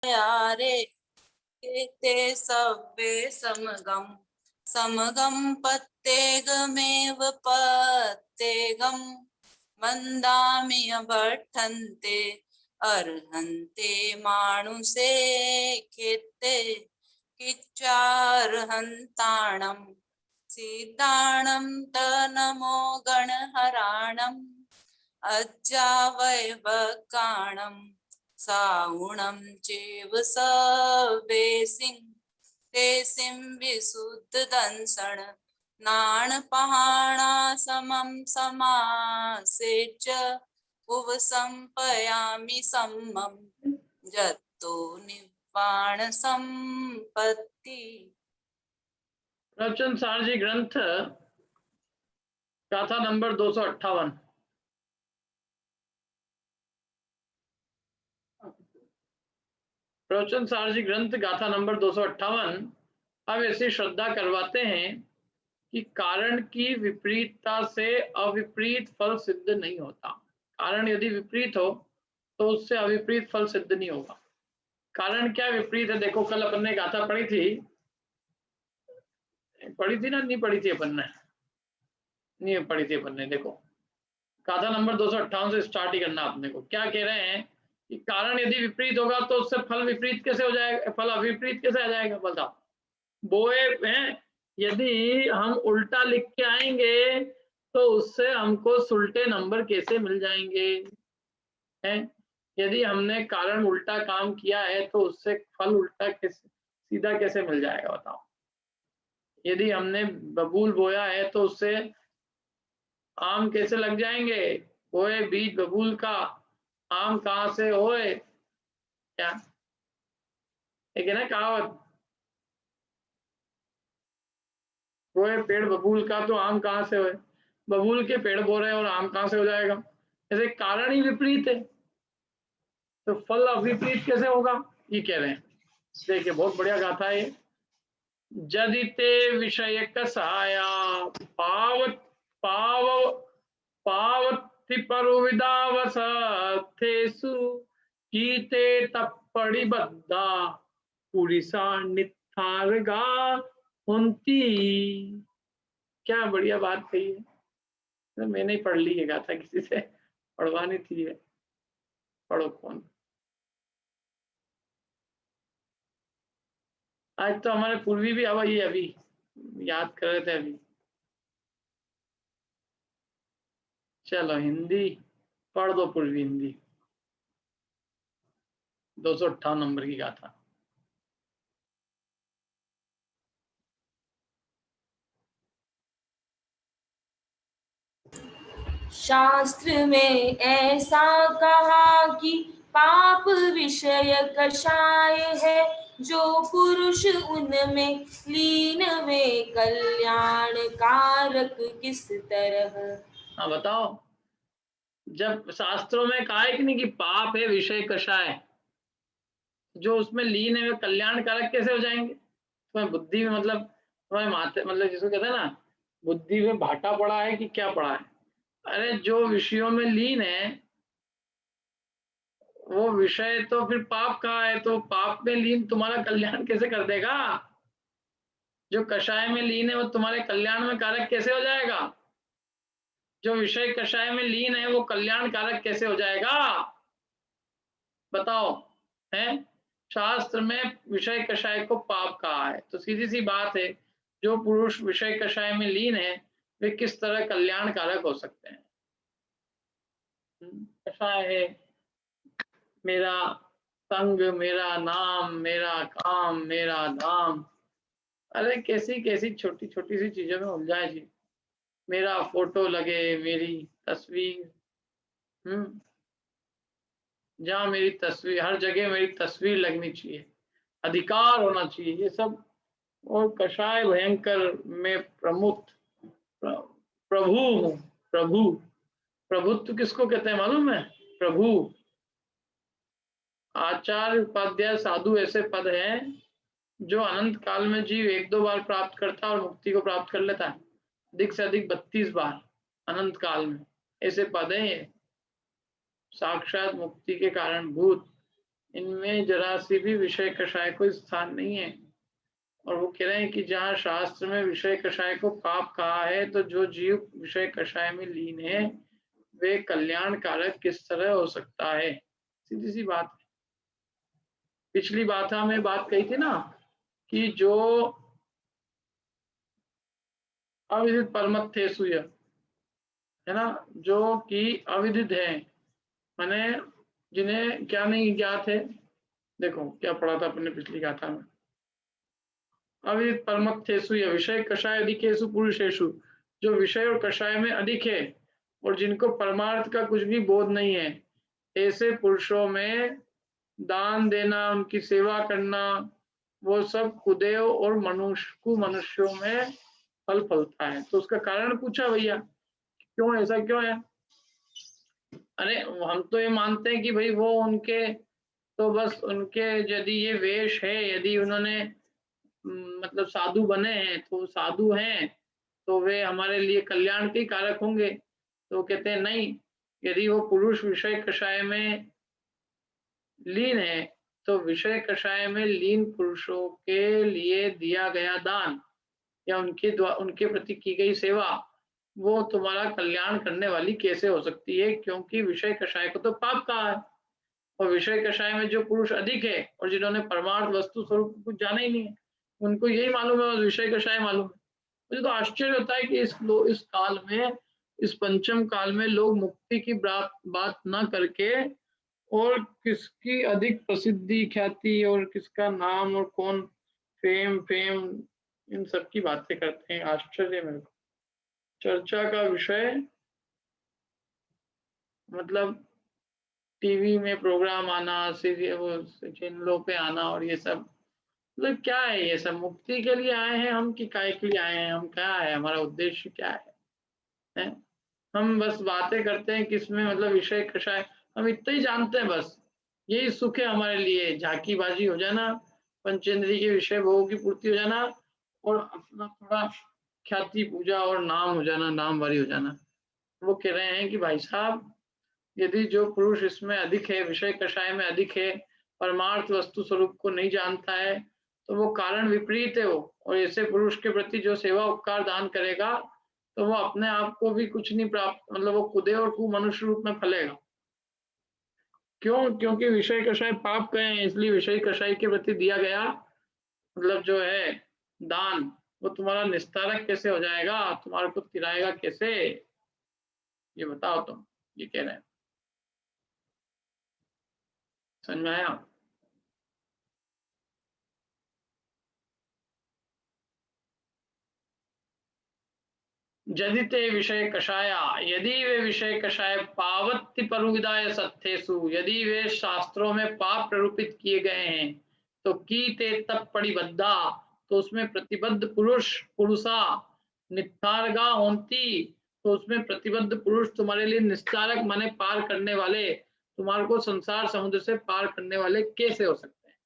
यारे ते सव्वे समगम समगम पत्तेगमेव पत्तेगम वन्दामि अभट्टन्ते अर्हन्ते मानुषे खेते किच्चार्हन्ताणं सीताणं तनमो गणहराणम् अज्जावैवकाणं साहुणं चैव सवेसिं तेसिं विशुद्धदंसण नाणपहाणा समं समासेच उपसंपयामि सम्मं जत्तो निवाण संपत्ति। प्रवचन सारजी ग्रंथ गाथा नंबर 258। प्रवचन सारजी ग्रंथ गाथा नंबर 258 अब ऐसी श्रद्धा करवाते हैं कि कारण की विपरीतता से अविपरीत फल सिद्ध नहीं होता। कारण यदि विपरीत हो तो उससे अविपरीत फल सिद्ध नहीं होगा। कारण क्या विपरीत है? देखो, कल अपन ने गाथा पढ़ी थी ना? नहीं पढ़ी थी अपन ने? नहीं पढ़ी थी अपन ने। देखो, गाथा नंबर 258 से स्टार्ट ही करना अपने को। क्या कह रहे हैं कि कारण यदि विपरीत होगा तो उससे फल विपरीत कैसे हो जाएगा? फल अविपरीत कैसे आ जाएगा? बताओ। बोए हैं, यदि हम उल्टा लिख के आएंगे तो उससे हमको सुलटे नंबर कैसे मिल जाएंगे? हैं? यदि हमने कारण उल्टा काम किया है तो उससे फल उल्टा कैसे, सीधा कैसे मिल जाएगा? बताओ। यदि हमने बबूल बोया है तो उससे आम कैसे लग जाएंगे? बोए बीज बबूल का, आम कहाँ से होए? क्या एक है ना कहावत, बोए पेड़ बबूल का तो आम कहाँ से होए? बबूल के पेड़ बो रहे हैं और आम कहाँ से हो जाएगा? ऐसे कारण ही विपरीत है तो फल अविपरीत कैसे होगा? ये कह रहे हैं। देखिए, बहुत बढ़िया गाथा है। जदिते विषय कसाया पावत पाव पावति परुविदावसथेसु कीते तप्पड़ी बद्धा पुरिसा निथारगा हुंती। क्या बढ़िया बात कही है। तो मैंने ही पढ़ ली है गाथा, किसी से पढ़वानी थी है। पढ़ो कौन? आज तो हमारे पूर्वी भी अभी याद कर रहे थे अभी। चलो हिंदी पढ़ दो, पूर्वी हिंदी 258 नंबर की गाथा। शास्त्र में ऐसा कहा कि पाप विषय कषाय है, जो पुरुष उनमें लीन वे कल्याण कारक किस तरह। हाँ बताओ, जब शास्त्रों में कहा है कि नहीं कि पाप है विषय कषाय, जो उसमें लीन है वे कल्याण कारक कैसे हो जाएंगे? तुम्हें बुद्धि में मतलब तुम्हारे माथे मतलब जिसको कहते हैं ना, बुद्धि में भाटा पड़ा है कि क्या पड़ा है? अरे जो विषयों में लीन है वो विषय तो फिर पाप का है, तो पाप में लीन तुम्हारा कल्याण कैसे कर देगा? जो कषाय में लीन है वो तुम्हारे कल्याण में कारक कैसे हो जाएगा? जो विषय कषाय में लीन है वो कल्याण कारक कैसे हो जाएगा? बताओ। है शास्त्र में विषय कषाय को पाप कहा है, तो सीधी सी बात है, जो पुरुष विषय कषाय में लीन है वे किस तरह कल्याण कारक हो सकते हैं? कषाय है मेरा संग, मेरा नाम, मेरा काम, मेरा धाम। अरे कैसी कैसी छोटी छोटी सी चीजों में उलझाए जी। मेरा फोटो लगे, मेरी तस्वीर, जहाँ मेरी तस्वीर, हर जगह मेरी तस्वीर लगनी चाहिए, अधिकार होना चाहिए, ये सब। और कषाय भयंकर में प्रमुख प्रभु हूँ। प्रभु, प्रभुत्व किसको कहते हैं मालूम है? प्रभु। आचार्य उपाध्याय साधु ऐसे पद हैं जो अनंत काल में जीव एक दो बार प्राप्त करता और मुक्ति को प्राप्त कर लेता है, अधिक से अधिक 32 बार अनंत काल में। ऐसे पद हैं ये, साक्षात मुक्ति के कारण भूत। इनमें जरा सी भी विषय कषाय को स्थान नहीं है। और वो कह रहे हैं कि जहाँ शास्त्र में विषय कषाय को पाप कहा है, तो जो जीव विषय कषाय में लीन है वे कल्याण कारक किस तरह हो सकता है? सीधी सी बात है। पिछली बात में बात कही थी ना कि जो अविदित परमत्थेषु है ना, जो कि अविदित है, माने जिन्हें क्या नहीं ज्ञात है। देखो क्या पढ़ा था अपने पिछली गाथा में, अविदित परमत्थेषु या विषय कषाय अधिकेषु पुरुषेषु, जो विषय और कषाय में अधिक है और जिनको परमार्थ का कुछ भी बोध नहीं है, ऐसे पुरुषों में दान देना, उनकी सेवा करना, वो सब कुदेव और मनुष्यों में फल फलता है। तो उसका कारण पूछा भैया, क्यों ऐसा क्यों है? अरे हम तो ये मानते हैं कि भाई वो उनके तो बस उनके यदि ये वेश है, यदि उन्होंने मतलब साधु बने हैं तो साधु हैं तो वे हमारे लिए कल्याण के कारक होंगे। तो कहते हैं नहीं, यदि वो पुरुष विषय कषाय में लीन है तो विषय कषाय में लीन पुरुषों के लिए दिया गया दान या उनके प्रति की गई सेवा वो तुम्हारा कल्याण करने वाली कैसे हो सकती है? क्योंकि विषय कषाय को तो पाप कहा है और विषय कषाय में जो पुरुष अधिक है और जिन्होंने परमार्थ वस्तु स्वरूप कुछ जाना ही नहीं है, उनको यही मालूम है, विषय कषाय मालूम है। मुझे तो आश्चर्य होता है कि इस काल में, इस पंचम काल में लोग मुक्ति की बात ना करके और किसकी अधिक प्रसिद्धि ख्याति और किसका नाम और कौन फेम फेम इन सब की बातें करते हैं। आश्चर्य मेरे को। चर्चा का विषय मतलब टीवी में प्रोग्राम आना, चैनलों पे आना और ये सब मतलब क्या है? ये सब मुक्ति के लिए आए हैं हम कि काय के लिए आए हैं? हम क्या है, हमारा उद्देश्य क्या है? हम बस बातें करते हैं किसमें मतलब विषय कषाय, हम इतना ही जानते हैं बस यही सुख है हमारे लिए, झांकीबाजी हो जाना, पंचेंद्रिय के विषय भोगों की पूर्ति हो जाना और अपना थोड़ा ख्याति पूजा और नाम हो जाना, नामवारी हो जाना। वो कह रहे हैं कि भाई साहब, यदि जो पुरुष इसमें अधिक है, विषय कषाय में अधिक है, परमार्थ वस्तु स्वरूप को नहीं जानता है, तो वो कारण विपरीत है वो। और ऐसे पुरुष के प्रति जो सेवा उपकार दान करेगा तो वो अपने आप को भी कुछ नहीं प्राप्त, मतलब वो कुदे और कु मनुष्य रूप में फलेगा। क्यों? क्योंकि विषय कषाय पाप कहे हैं, इसलिए विषय कषाय के प्रति दिया गया मतलब जो है दान, वो तुम्हारा निस्तारक कैसे हो जाएगा, तुम्हारे को तिराएगा कैसे, ये बताओ तुम। ये कह रहे हैं, समझ में आया? यदि ते विषय कषाया, यदि वे विषय कषाय पावत्ति परुविदाय सत्थेषु, यदि वे शास्त्रों में पाप प्ररूपित किए गए हैं, तो की ते तप परिबद्धा, तो उसमें प्रतिबद्ध पुरुषा निस्तारगा होती, तो उसमें प्रतिबद्ध पुरुष तुम्हारे लिए निस्तारक माने पार करने वाले, तुम्हारे को संसार समुद्र से पार करने वाले कैसे हो सकते हैं?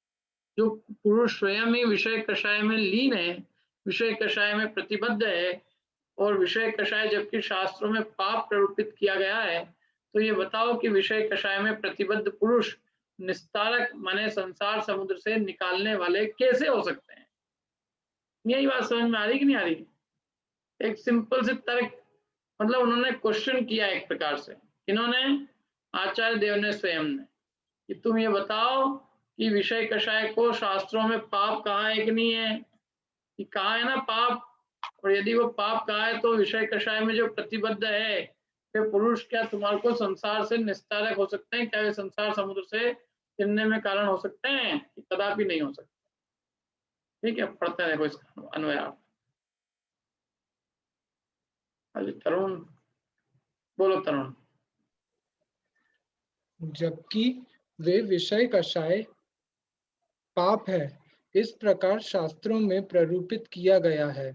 जो पुरुष स्वयं ही विषय कषाय में लीन है, विषय कषाय में प्रतिबद्ध है और विषय कषाय जबकि शास्त्रों में पाप प्ररूपित किया गया है, तो ये बताओ कि विषय कषाय में प्रतिबद्ध पुरुष निस्तारक माने संसार समुद्र से निकालने वाले कैसे हो सकते हैं? यही बात समझ में आ रही कि नहीं आ रही? एक सिंपल से तर्क, मतलब उन्होंने क्वेश्चन किया एक प्रकार से, इन्होंने आचार्य देव ने स्वयं ने, कि तुम ये बताओ कि विषय कषाय को शास्त्रों में पाप कहा है कि नहीं है? कि कहा है ना पाप, और यदि वो पाप कहा है तो विषय कषाय में जो प्रतिबद्ध है वे पुरुष क्या तुम्हारे को संसार से निस्तारक हो सकते हैं? क्या वे संसार समुद्र से गिरने में कारण हो सकते हैं? कदापि नहीं हो सकते। ठीक है, पढ़ते हैं, इसका अन्वय आप। तरुण बोलो, तरुण। जबकि वे विषय कषाय पाप है, इस प्रकार शास्त्रों में प्ररूपित किया गया है,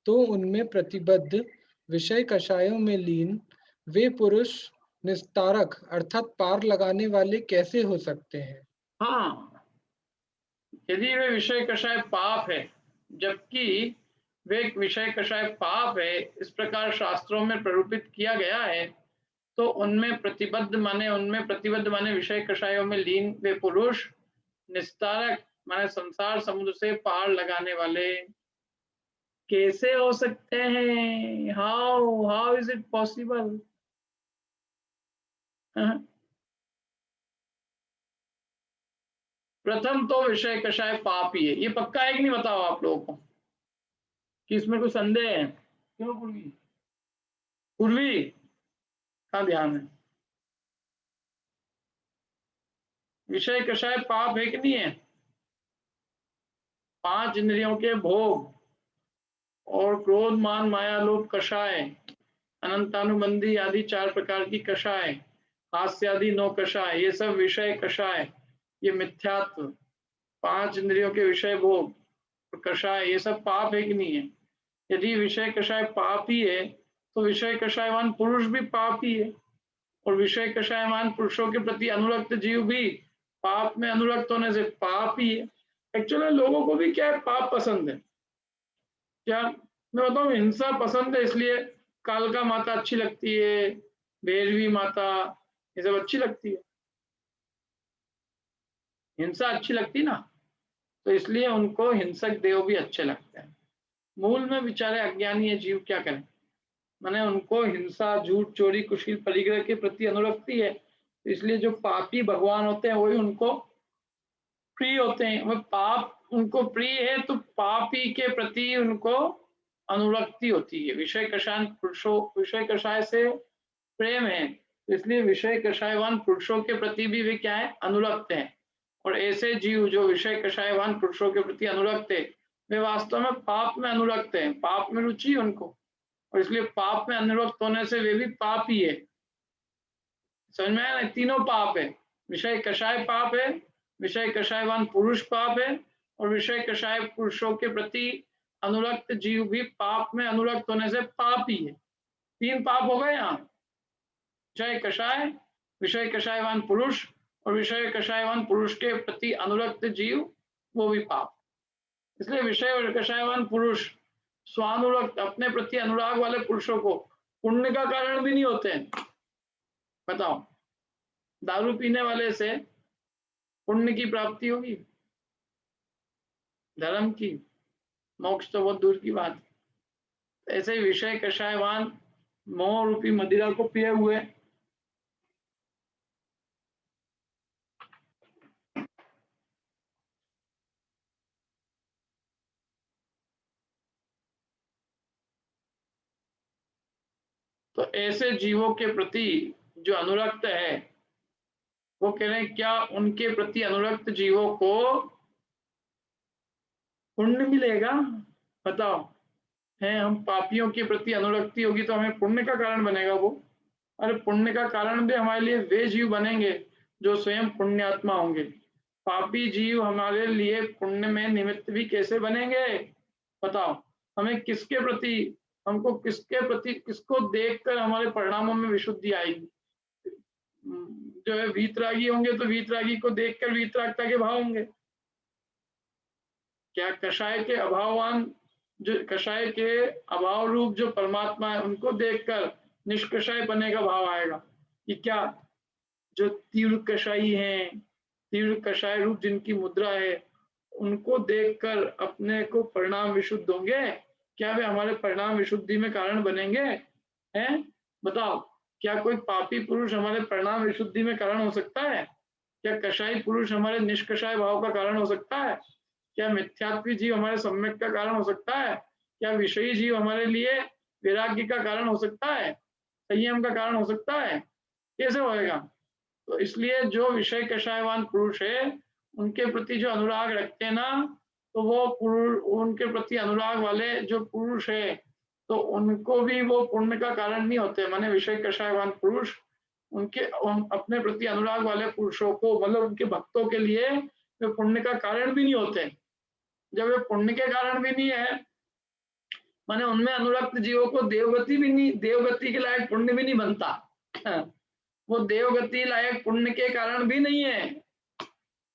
तो उनमें प्रतिबद्ध विषय कषायों में लीन वे पुरुष निस्तारक अर्थात पार लगाने वाले कैसे हो सकते हैं? हाँ, यदि वे विषय कषाय पाप है, जबकि वे विषय कषाय पाप है, इस प्रकार शास्त्रों में प्ररूपित किया गया है, तो उनमें प्रतिबद्ध माने विषय कषायों में लीन वे पुरुष निस्तारक माने संसार समुद्र से पार लगाने वाले कैसे हो सकते हैं? How is it possible? प्रथम तो विषय कषाय पाप ही है, ये पक्का है कि नहीं बताओ आप लोगों को, कि इसमें कोई संदेह है? क्यों पूर्वी? पूर्वी का ध्यान है, विषय कषाय पाप है कि नहीं है? 5 इंद्रियों के भोग और क्रोध मान माया लोभ कषाय, अनंतानुबंधी आदि 4 प्रकार की कषाय, हास्य आदि 9 कषाय, ये सब विषय कषाय, ये मिथ्यात्व, 5 इंद्रियों के विषय भोग कषाय, ये सब पाप है कि नहीं है? यदि विषय कषाय पाप ही है तो विषय कषायवान पुरुष भी पाप ही है, और विषय कषायवान पुरुषों के प्रति अनुरक्त जीव भी पाप में अनुरक्त होने से पाप ही है। एक्चुअली लोगों को भी क्या है, पाप पसंद है। क्या मैं बताऊं, हिंसा पसंद है, इसलिए कालका माता अच्छी लगती है, भैरवी माता, ये सब अच्छी लगती है, हिंसा अच्छी लगती ना, तो इसलिए उनको हिंसक देव भी अच्छे लगते हैं। मूल में बेचारे अज्ञानी है जीव, क्या करें, माने उनको हिंसा झूठ चोरी कुशील परिग्रह के प्रति अनुरक्ति है, तो इसलिए जो पापी भगवान होते हैं वही उनको प्रिय होते हैं। वह पाप उनको प्रिय है तो पापी के प्रति उनको अनुरक्ति होती है। विषय कषाय पुरुषों, विषय कषाय से प्रेम है, इसलिए विषय कषायवान पुरुषों के प्रति भी वे क्या है, अनुरक्त हैं। और ऐसे जीव जो विषय कषायवान पुरुषों के प्रति अनुरक्त है वे वास्तव में पाप में अनुरक्त हैं, पाप में रुचि है उनको, और इसलिए पाप में अनुरक्त होने से वे भी पाप ही है। समझ में आया ना? तीनों पाप है, विषय कषाय पाप है, विषय कषायवान पुरुष पाप है, और विषय कषाय पुरुषों के प्रति अनुरक्त जीव भी पाप में अनुरक्त होने से पाप ही है। 3 पाप हो गए यहाँ, विषय कषाय, विषय कषायवान पुरुष, और विषय कषायवान पुरुष के प्रति अनुरक्त जीव, वो भी पाप। इसलिए विषय और कषायवान पुरुष स्वानुरक्त अपने प्रति अनुराग वाले पुरुषों को पुण्य का कारण भी नहीं होते हैं। बताओ, दारू पीने वाले से पुण्य की प्राप्ति होगी? धर्म की, मोक्ष तो बहुत दूर की बात। ऐसे विषय कषायवान मोह रूपी मदिरा को पिए हुए तो ऐसे जीवों के प्रति जो अनुरक्त है वो कह रहे हैं क्या उनके प्रति अनुरक्त जीवों को पुण्य मिलेगा? बताओ, है हम पापियों के प्रति अनुरक्ति होगी तो हमें पुण्य का कारण बनेगा वो? अरे पुण्य का कारण भी हमारे लिए वे जीव बनेंगे जो स्वयं पुण्यात्मा होंगे। पापी जीव हमारे लिए पुण्य में निमित्त भी कैसे बनेंगे? बताओ, हमें किसके प्रति, हमको किसके प्रति, किसको देखकर हमारे परिणामों में विशुद्धि आएगी? जो है वीतरागी होंगे तो वीतरागी को देखकर वीतरागता के भाव होंगे। क्या कषाय के अभाववान, जो कषाय के अभाव रूप जो परमात्मा है उनको देखकर निष्कषाय बने का भाव आएगा? कि क्या जो तीव्र कषाई हैं, तीव्र कषाय रूप जिनकी मुद्रा है, उनको देखकर अपने को परिणाम विशुद्ध होंगे? क्या वे हमारे परिणाम विशुद्धि में कारण बनेंगे? हैं? बताओ, क्या कोई पापी पुरुष हमारे परिणाम विशुद्धि में कारण हो सकता है? क्या कषाई पुरुष हमारे निष्कषाय भाव का कारण हो सकता है? क्या मिथ्यात्वी जीव हमारे सम्यक का कारण हो सकता है? क्या विषयी जीव हमारे लिए वैराग्य का कारण हो सकता है, संयम का कारण हो सकता है? कैसे होएगा? तो इसलिए जो विषय कषायवान पुरुष है उनके प्रति जो अनुराग रखते हैं ना, तो वो पुरुष, उनके प्रति अनुराग वाले जो पुरुष है तो उनको भी वो पुण्य का कारण नहीं होते। माने विषय कषायवान पुरुष उनके अपने प्रति अनुराग वाले पुरुषों को, मतलब उनके भक्तों के लिए वे पुण्य का कारण भी नहीं होते। जब वे पुण्य के कारण भी नहीं है, माने उनमें अनुरक्त जीवों को देवगति भी नहीं, देवगति के लायक पुण्य भी नहीं बनता। वो देवगति लायक पुण्य के कारण भी नहीं है,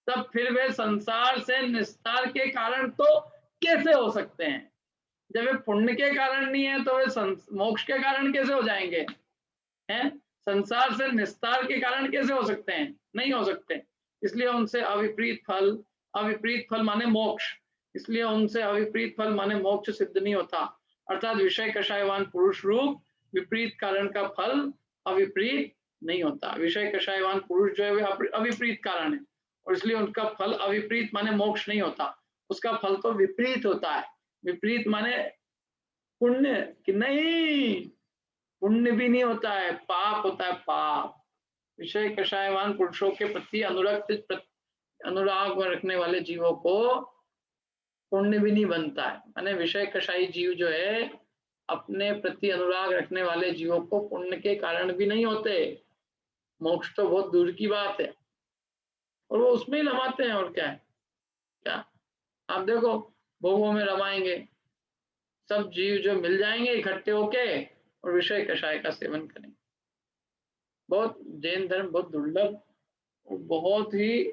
तब फिर वे संसार से निस्तार के कारण तो कैसे हो सकते हैं? जब वे पुण्य के कारण नहीं है तो वे मोक्ष के कारण कैसे हो जाएंगे? हैं? संसार से निस्तार के कारण कैसे हो सकते हैं? नहीं हो सकते। इसलिए उनसे अविपरीत फल माने मोक्ष, इसलिए उनसे अविपरीत फल माने मोक्ष सिद्ध नहीं होता। अर्थात विषय कषायवान पुरुष रूप विपरीत कारण का फल अविपरीत नहीं होता। विषय कषायवान पुरुष जो है वे अविपरीत कारण है और इसलिए उनका फल अविपरीत माने मोक्ष नहीं होता, उसका फल तो विपरीत होता है। विपरीत माने पुण्य कि नहीं, पुण्य भी नहीं होता है, पाप होता है, पाप। विषय कषायवान पुरुषों के प्रति अनुराग रखने वाले जीवों को पुण्य भी नहीं बनता है। माने विषय कषाई जीव जो है अपने प्रति अनुराग रखने वाले जीवों को पुण्य के कारण भी नहीं होते। मोक्ष तो बहुत दूर की बात है और वो उसमें ही रमाते हैं। और क्या है, क्या आप देखो भोगों में रमाएंगे, सब जीव जो मिल जाएंगे इकट्ठे होके और विषय कषाय का सेवन करेंगे। बहुत जैन धर्म बहुत दुर्लभ, बहुत ही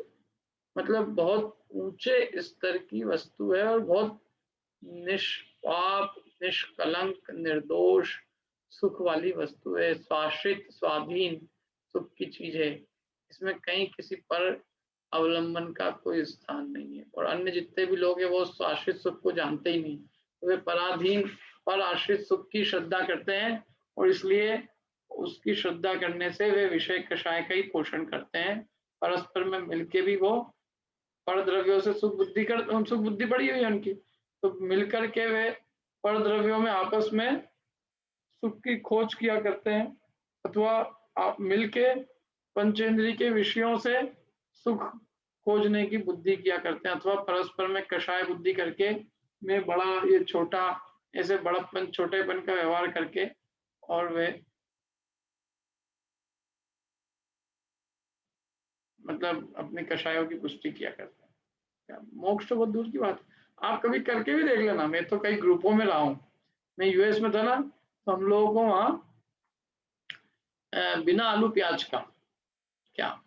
मतलब बहुत ऊंचे स्तर की वस्तु है और बहुत निष्पाप, निष्कलंक, निर्दोष सुख वाली वस्तु है। स्वाश्रित स्वाधीन सुख की चीज है, इसमें कहीं किसी पर अवलंबन का कोई स्थान नहीं है। और अन्य जितने भी लोग हैं वो स्वाश्रित सुख को जानते ही नहीं, तो वे पराधीन पर आश्रित सुख की श्रद्धा करते हैं और इसलिए उसकी श्रद्धा करने से वे विषय कषाय का ही पोषण करते हैं। परस्पर में मिलके भी वो पर द्रव्यों से सुख बुद्धि पड़ी हुई है उनकी, तो मिलकर के वे पर द्रव्यों में आपस में सुख की खोज किया करते हैं, अथवा आप मिलके पंचेंद्रिय के विषयों से सुख खोजने की बुद्धि किया करते हैं, अथवा परस्पर में कषाय बुद्धि करके मैं बड़ा ये छोटा ऐसे बड़ापन छोटेपन का व्यवहार करके और वे मतलब अपने कषायों की पुष्टि किया करते हैं। मोक्ष तो बहुत दूर की बात, आप कभी करके भी देख लेना। मैं तो कई ग्रुपों में रहा हूँ, मैं यूएस में था ना, तो हम लोगों को वहाँ बिना आलू प्याज का क्या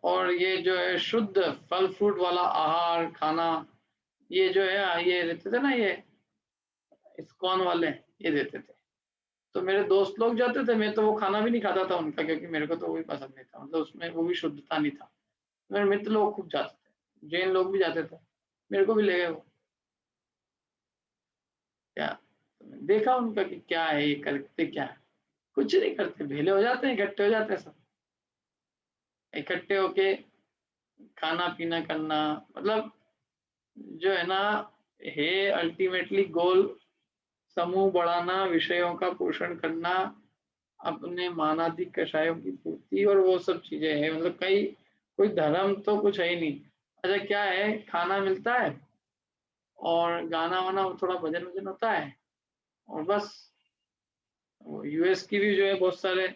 और ये जो है शुद्ध फल फ्रूट वाला आहार खाना, ये जो है ये देते थे ना, ये इस्कॉन वाले ये देते थे। तो मेरे दोस्त लोग जाते थे, मैं तो वो खाना भी नहीं खाता था उनका, क्योंकि मेरे को तो वो भी पसंद नहीं था, मतलब उसमें वो भी शुद्धता नहीं था। मेरे मित्र लोग खूब जाते थे, जैन लोग भी जाते थे, मेरे को भी ले गए वो। क्या तो देखा उनका कि क्या है ये करते, क्या है, कुछ नहीं करते, भेले हो जाते हैं, इकट्ठे हो जाते हैं, सब इकट्ठे होके खाना पीना करना, मतलब जो है ना है अल्टीमेटली गोल समूह बढ़ाना, विषयों का पोषण करना, अपने मानाधिक कषायों की पूर्ति और वो सब चीजें हैं। मतलब कई कोई धर्म तो कुछ है ही नहीं। अच्छा क्या है, खाना मिलता है और गाना वाना थोड़ा भजन वजन होता है और बस। वो यूएस की भी जो है बहुत सारे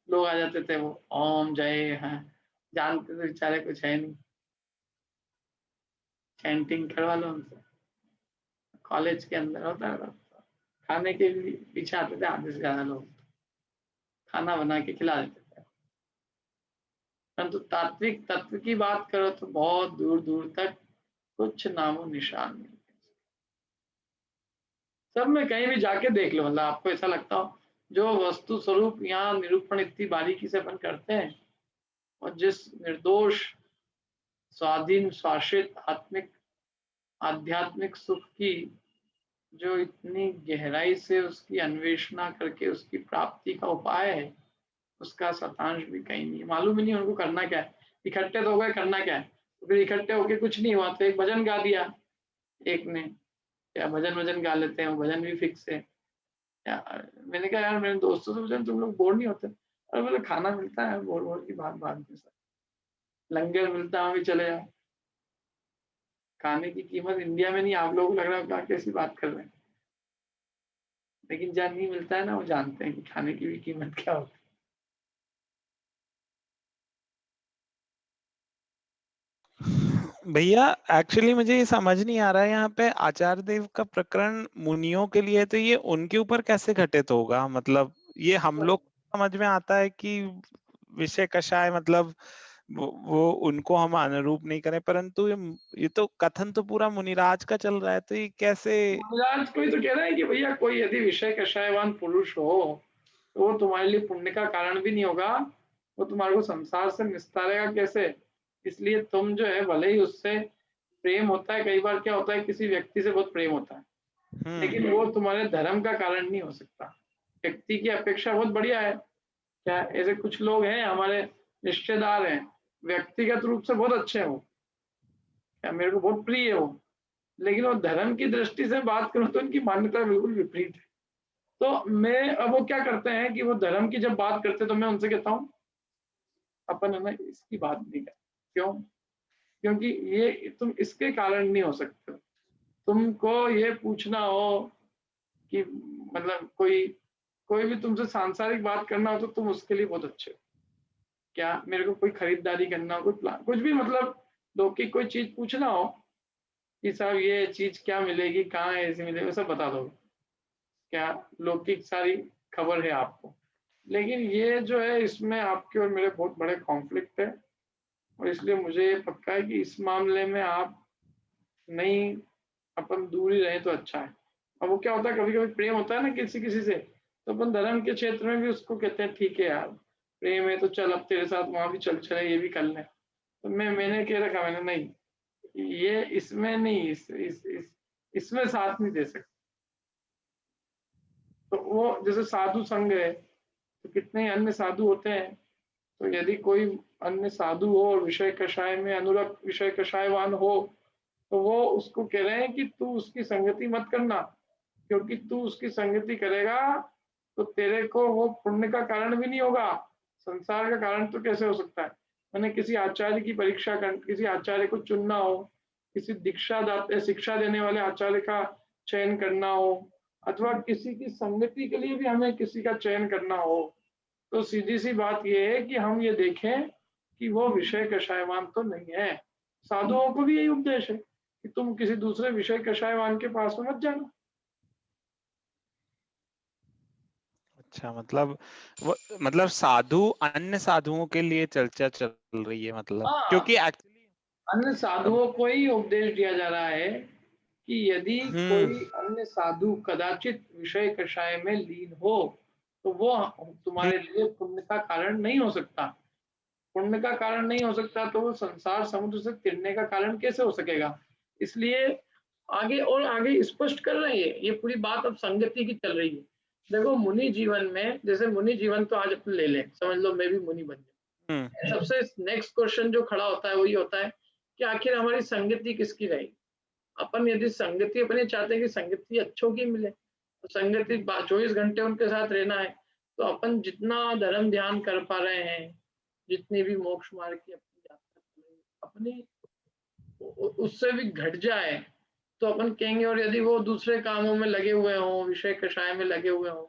लोग आ जाते थे, वो ओम जय है, जानते तो बेचारे कुछ है नहीं, चैंटिंग करवा लो उनसे। कॉलेज के अंदर होता है, खाने के पीछे आते थे आधे से ज्यादा लोग, खाना बना के खिला देते थे। परंतु तात्विक तत्व की बात करो तो बहुत दूर दूर तक कुछ नामो निशान नहीं। सब में कहीं भी जाके देख लो, मतलब आपको ऐसा लगता हो जो वस्तु स्वरूप यहाँ निरूपण इतनी बारीकी से अपन करते हैं और जिस निर्दोष स्वाधीन स्वाश्रित आध्यात्मिक सुख की जो इतनी गहराई से उसकी अन्वेषणा करके उसकी प्राप्ति का उपाय है, उसका शतांश भी कहीं नहीं, मालूम ही नहीं उनको करना क्या है। इकट्ठे तो हो गए, करना क्या है, तो फिर इकट्ठे होके कुछ नहीं हुआ तो एक भजन गा दिया एक ने, या भजन गा लेते हैं, वो भजन भी फिक्स है। मैंने कहा यार मेरे दोस्तों से पूछा तुम लोग बोर नहीं होते? और बोले खाना मिलता है, बोर की बात में सर, लंगर मिलता है, भी चले जाओ। खाने की कीमत इंडिया में नहीं, आप लोग लग रहा है कैसी बात कर रहे हैं, लेकिन जहाँ नहीं मिलता है ना वो जानते हैं कि खाने की भी कीमत क्या होती है। भैया एक्चुअली मुझे ये समझ नहीं आ रहा है, यहाँ पे आचार्य देव का प्रकरण मुनियों के लिए, तो ये उनके ऊपर कैसे घटित होगा? मतलब ये हम लोग समझ में आता है कि विषय कषाय मतलब वो उनको हम अनुरूप नहीं करें, परंतु ये तो कथन तो पूरा मुनिराज का चल रहा है, तो ये कैसे? मुनिराज कोई तो कह रहा है कि भैया कोई यदि विषय कषायवान पुरुष हो तो वो तुम्हारे लिए पुण्य का कारण भी नहीं होगा, वो तुम्हारे को संसार से निस्तारेगा कैसे? इसलिए तुम जो है भले ही उससे प्रेम होता है, कई बार क्या होता है किसी व्यक्ति से बहुत प्रेम होता है, लेकिन वो तुम्हारे धर्म का कारण नहीं हो सकता। व्यक्ति की अपेक्षा बहुत बढ़िया है। क्या ऐसे कुछ लोग हैं हमारे रिश्तेदार हैं, व्यक्तिगत रूप से बहुत अच्छे हैं वो, क्या मेरे को बहुत प्रिय है वो, लेकिन वो धर्म की दृष्टि से बात करूं तो उनकी मान्यता बिल्कुल विपरीत है। तो मैं अब वो क्या करते हैं कि वो धर्म की जब बात करते हैं तो मैं उनसे कहता हूँ अपन है ना इसकी बात नहीं कर। क्यों? क्योंकि ये तुम इसके कारण नहीं हो सकते। तुमको ये पूछना हो कि मतलब कोई भी तुमसे सांसारिक बात करना हो तो तुम उसके लिए बहुत अच्छे हो। क्या मेरे को कोई खरीदारी करना हो, कुछ प्लान, कुछ भी मतलब लौकिक कोई चीज पूछना हो कि साहब ये चीज क्या मिलेगी, कहाँ ऐसी मिलेगी, सब बता दो। क्या लौकिक सारी खबर है आपको। लेकिन ये जो है इसमें आपके और मेरे बहुत बड़े कॉन्फ्लिक्ट है, और इसलिए मुझे ये पक्का है कि इस मामले में आप नहीं, अपन दूर ही रहे तो अच्छा है। अब वो क्या होता है कभी कभी प्रेम होता है ना किसी किसी से, तो अपन धर्म के क्षेत्र में भी उसको कहते हैं ठीक है यार प्रेम है तो चल अब तेरे साथ वहां भी चल चले, ये भी कर ले। तो मैंने कह रखा, मैंने नहीं, ये इसमें नहीं, इसमें साथ नहीं दे सकते। तो वो जैसे साधु संघ है, तो कितने अन्य साधु होते हैं, तो यदि कोई अन्य साधु हो और विषय कषाय में अनुरक्त विषय कषायवान हो, तो वो उसको कह रहे हैं कि तू उसकी संगति मत करना, क्योंकि तू उसकी संगति करेगा तो तेरे को वो पुण्य का कारण भी नहीं होगा, संसार का कारण तो कैसे हो सकता है। मैंने किसी आचार्य की परीक्षा कर, किसी आचार्य को चुनना हो, किसी शिक्षा देने वाले आचार्य का चयन करना हो, अथवा किसी की संगति के लिए भी हमें किसी का चयन करना हो, तो सीधी सी बात यह है कि हम ये देखें कि वो विषय कषायवान तो नहीं है। साधुओं को भी यही उपदेश है कि तुम किसी दूसरे विषय कषायवान के पास में मत जाना। अच्छा, मतलब साधु अन्य साधुओं के लिए चर्चा चल रही है, मतलब हाँ, क्योंकि एक्चुअली अन्य साधुओं को ही उपदेश दिया जा रहा है कि यदि कोई अन्य साधु कदाचित विषय कषाय में लीन हो तो वो तुम्हारे लिए पुण्य का कारण नहीं हो सकता। पुण्य का कारण नहीं हो सकता तो वो संसार समुद्र से तिरने का कारण कैसे हो सकेगा। इसलिए आगे और आगे स्पष्ट कर रहे हैं, ये पूरी बात अब संगति की चल रही है। देखो मुनि जीवन में, जैसे मुनि जीवन तो आज अपन ले लें, समझ लो मैं भी मुनि बन जाऊं, सबसे नेक्स्ट क्वेश्चन जो खड़ा होता है वही होता है कि आखिर हमारी संगति किसकी रहेगी। अपन यदि संगति अपने चाहते हैं कि संगति अच्छों की मिले, तो संगति 24 घंटे उनके साथ रहना है, तो अपन जितना धर्म ध्यान कर पा रहे हैं, जितनी भी मोक्ष मार्ग की अपनी यात्रा अपनी उससे भी घट जाए तो अपन कहेंगे, और यदि वो दूसरे कामों में लगे हुए हों, विषय कषाय में लगे हुए हों,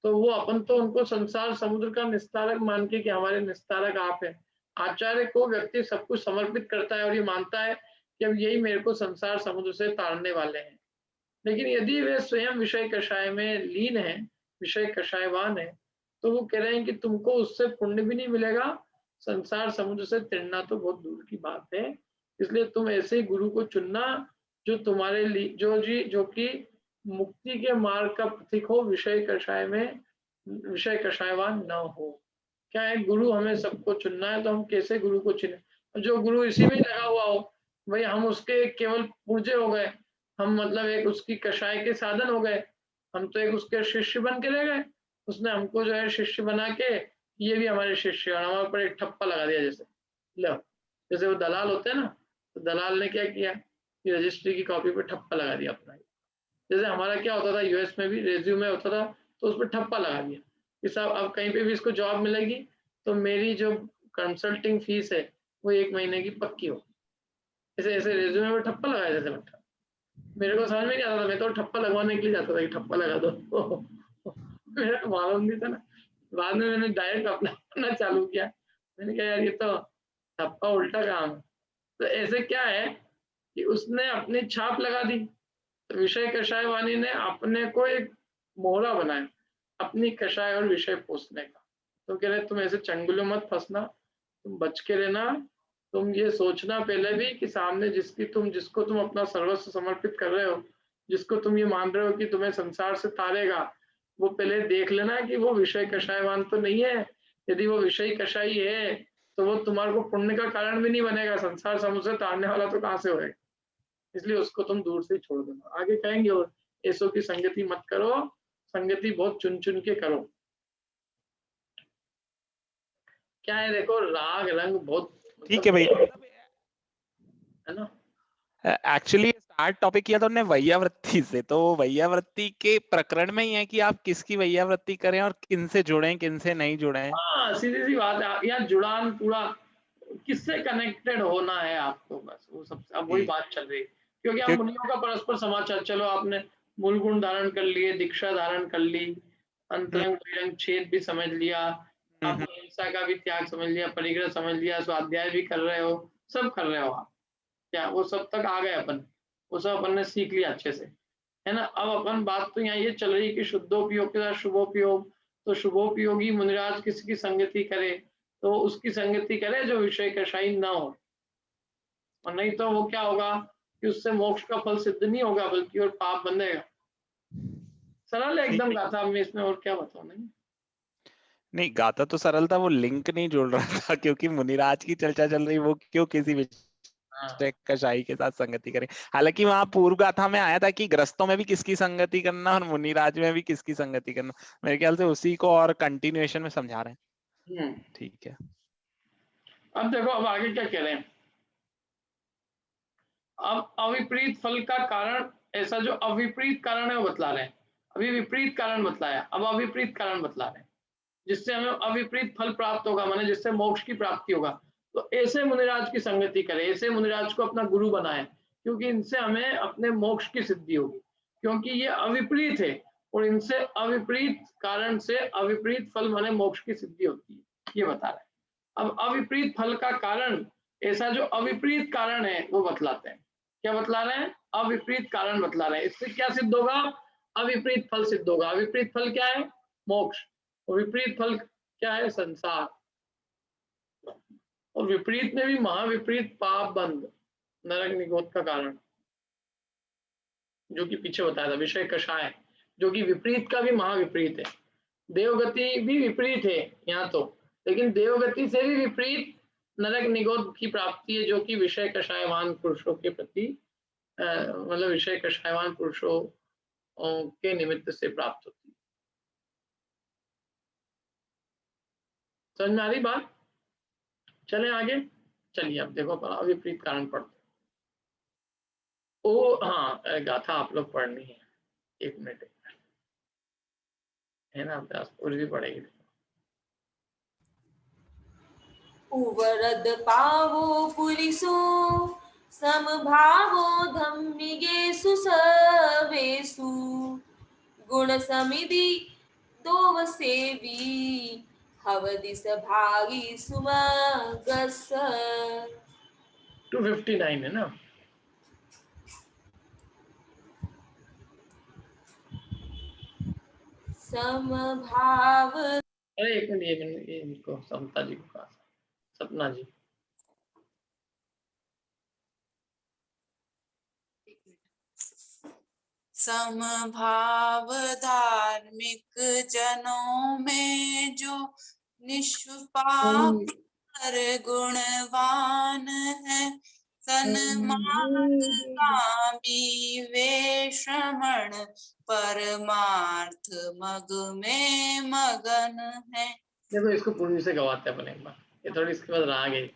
तो वो अपन तो उनको संसार समुद्र का निस्तारक मान के कि हमारे निस्तारक आप हैं। आचार्य को व्यक्ति सब कुछ समर्पित करता है और ये मानता है कि अब यही मेरे को संसार समुद्र से तारने वाले हैं। लेकिन यदि वे स्वयं विषय कषाय में लीन है, विषय कषायवान है, तो वो कह रहे हैं कि तुमको उससे पुण्य भी नहीं मिलेगा, संसार समुद्र से तिरना तो बहुत दूर की बात है। इसलिए तुम ऐसे गुरु को चुनना जो तुम्हारे लिए जो कि मुक्ति के मार्ग का प्रतीक हो, विषय कषाय में विषय कषायवान न हो। क्या है, गुरु हमें सबको चुनना है, तो हम कैसे गुरु को चुने? जो गुरु इसी में लगा हुआ हो, भाई हम उसके केवल पूजे हो गए, हम मतलब एक उसकी कषाय के साधन हो गए, हम तो एक उसके शिष्य बन के रह गए। उसने हमको जो है शिष्य बना के, ये भी हमारे शिष्य, और हमारे ऊपर एक ठप्पा लगा दिया। जैसे लो, जैसे वो दलाल होते हैं ना, तो दलाल ने क्या किया कि रजिस्ट्री की कॉपी पे ठप्पा लगा दिया अपना। जैसे हमारा क्या होता था यूएस में भी रेज्यूमे होता था, तो उस पर ठप्पा लगा दिया कि साहब अब कहीं पे भी इसको जॉब मिलेगी तो मेरी जो कंसल्टिंग फीस है वो 1 महीने की पक्की हो। ऐसे ऐसे रेज्यूमे में ठप्पा लगाया जैसे लगता। मेरे को समझ में नहीं आता था, मैं तो ठप्पा लगवाने के लिए जाता था कि ठप्पा लगा दो मेरा तो मालूम नहीं था ना। बाद में मैंने डायरेक्ट अप्लाई करना चालू किया। मैंने कहा यार ये तो ठप्पा उल्टा काम है। तो ऐसे क्या है कि उसने अपनी छाप लगा दी। तो विषय कषाय वाणी ने अपने को एक मोहरा बनाया अपनी कषाय और विषय पोसने का। तो कह रहे तुम ऐसे चंगुलों मत फंसना, तुम बच के रहना। तुम ये सोचना पहले भी कि सामने जिसको तुम अपना सर्वस्व समर्पित कर रहे हो, जिसको तुम ये मान रहे हो कि तुम्हें संसार से तारेगा, वो पहले देख लेना कि वो विषय कषायवान तो नहीं है। यदि वो विषय कषाई है तो वो तुम्हारे को पुण्य का कारण भी नहीं बनेगा, संसार समुद्र से तारने वाला तो कहाँ से होएगा, इसलिए उसको तुम दूर से ही छोड़ देना। आगे कहेंगे और ऐसों की संगति मत करो, संगति बहुत चुन चुन के करो। क्या है देखो, राग रंग बहुत ठीक है भैया। है ना। एक्चुअली स्टार्ट टॉपिक किया था उन्होंने वैयावृत्ति से, तो वैयावृत्ति के प्रकरण में ही है कि आप किसकी वैयावृत्ति करें और किन से जुड़ें किन से नहीं जुड़ें। हाँ सीधी सी बात है, यहाँ जुड़ान पूरा किससे कनेक्टेड होना है आपको, बस वो सब अब वही बात चल रही है। क्योंकि हम मुनियों का परस्पर समाचार, चलो आपने मूल गुण धारण कर लिए, दीक्षा धारण कर ली, अंतरंग बहिरंग छेद भी समझ लिया, आपने हिंसा का भी त्याग समझ लिया, परिग्रह समझ लिया, स्वाध्याय भी कर रहे हो, सब कर रहे हो आप, क्या वो सब तक आ गए अपन, वो सब अपन ने सीख लिया अच्छे से, है ना। अब अपन बात तो यहाँ ये चल रही है कि शुद्धोपयोग के साथ शुभोपयोग, तो शुभोपयोगी मुनिराज किसकी संगति करे, तो उसकी संगति करे जो विषय कषाई ना हो, और नहीं तो वो क्या होगा कि उससे मोक्ष का फल सिद्ध नहीं होगा बल्कि और पाप बंधेगा। सरल है एकदम गाथा में, इसमें और क्या बताऊं। नहीं गाथा तो सरल था, वो लिंक नहीं जुड़ रहा था क्योंकि मुनिराज की चर्चा चल रही, वो क्यों किसी विषय कषाई के साथ संगति करें। हालांकि वहां पूर्व गाथा में आया था कि ग्रस्तों में भी किसकी संगति करना और मुनिराज में भी किसकी संगति करना, मेरे ख्याल से उसी को और कंटिन्यूएशन में समझा रहे हैं। ठीक है, अब देखो अब आगे क्या कह रहे हैं। अब अविपरीत फल का कारण, ऐसा जो अविपरीत कारण है वो बतला रहे हैं। अभी विपरीत कारण बतलाया, अब अविपरीत कारण बतला रहे हैं, जिससे हमें अविपरीत फल प्राप्त होगा, माने जिससे मोक्ष की प्राप्ति होगा। तो ऐसे मुनिराज की संगति करें, ऐसे मुनिराज को अपना गुरु बनाए, क्योंकि इनसे हमें अपने मोक्ष की सिद्धि होगी, क्योंकि ये अविपरीत है और इनसे अविपरीत कारण से अविपरीत फल माने मोक्ष की सिद्धि होती है, ये बता रहे हैं। अब अविपरीत फल का कारण, ऐसा जो अविपरीत कारण है वो बतलाते हैं। क्या बतला रहे हैं? अविपरीत कारण बतला रहे हैं। इससे क्या सिद्ध होगा? अविपरीत फल सिद्ध होगा। अविपरीत फल क्या है? मोक्ष। और विपरीत फल क्या है? संसार। और विपरीत में भी महाविपरीत पाप बंध, नरक निगोद का कारण, जो कि पीछे बताया था, विषय कषाय, जो कि विपरीत का भी महाविपरीत है। देवगति भी विपरीत है यहाँ तो, लेकिन देवगति से भी विपरीत नरक निगोद की प्राप्ति है, जो कि विषय कषायवान पुरुषों के प्रति, मतलब विषय कषायवान पुरुषों के निमित्त से प्राप्त होती है। समझ में आ रही बात? चले आगे, चलिए अब देखो अविपरीत कारण पढ़ते। ओ हाँ, गाथा आप लोग पढ़नी है, एक मिनट है ना, अभ्यास पूरी भी पढ़ेगी। उवरद पावो पुरिसो समभावो धम्मिगेषु सर्वेषु गुण समिति दोव सेवी हवदिस भागी सुमगस। 259 है ना। समभाव, अरे एक मिनट, ये इनको समता जी को कहा, सपना जी। समभाव धार्मिक जनों में जो निष्पाप और गुणवान है, सन्मार्गामी वे श्रमण परमार्थ मग में मगन है। देखो इसको पूर्वी से गवाते हैं अपन एक बार, ये थोड़ी इसके बाद राग है।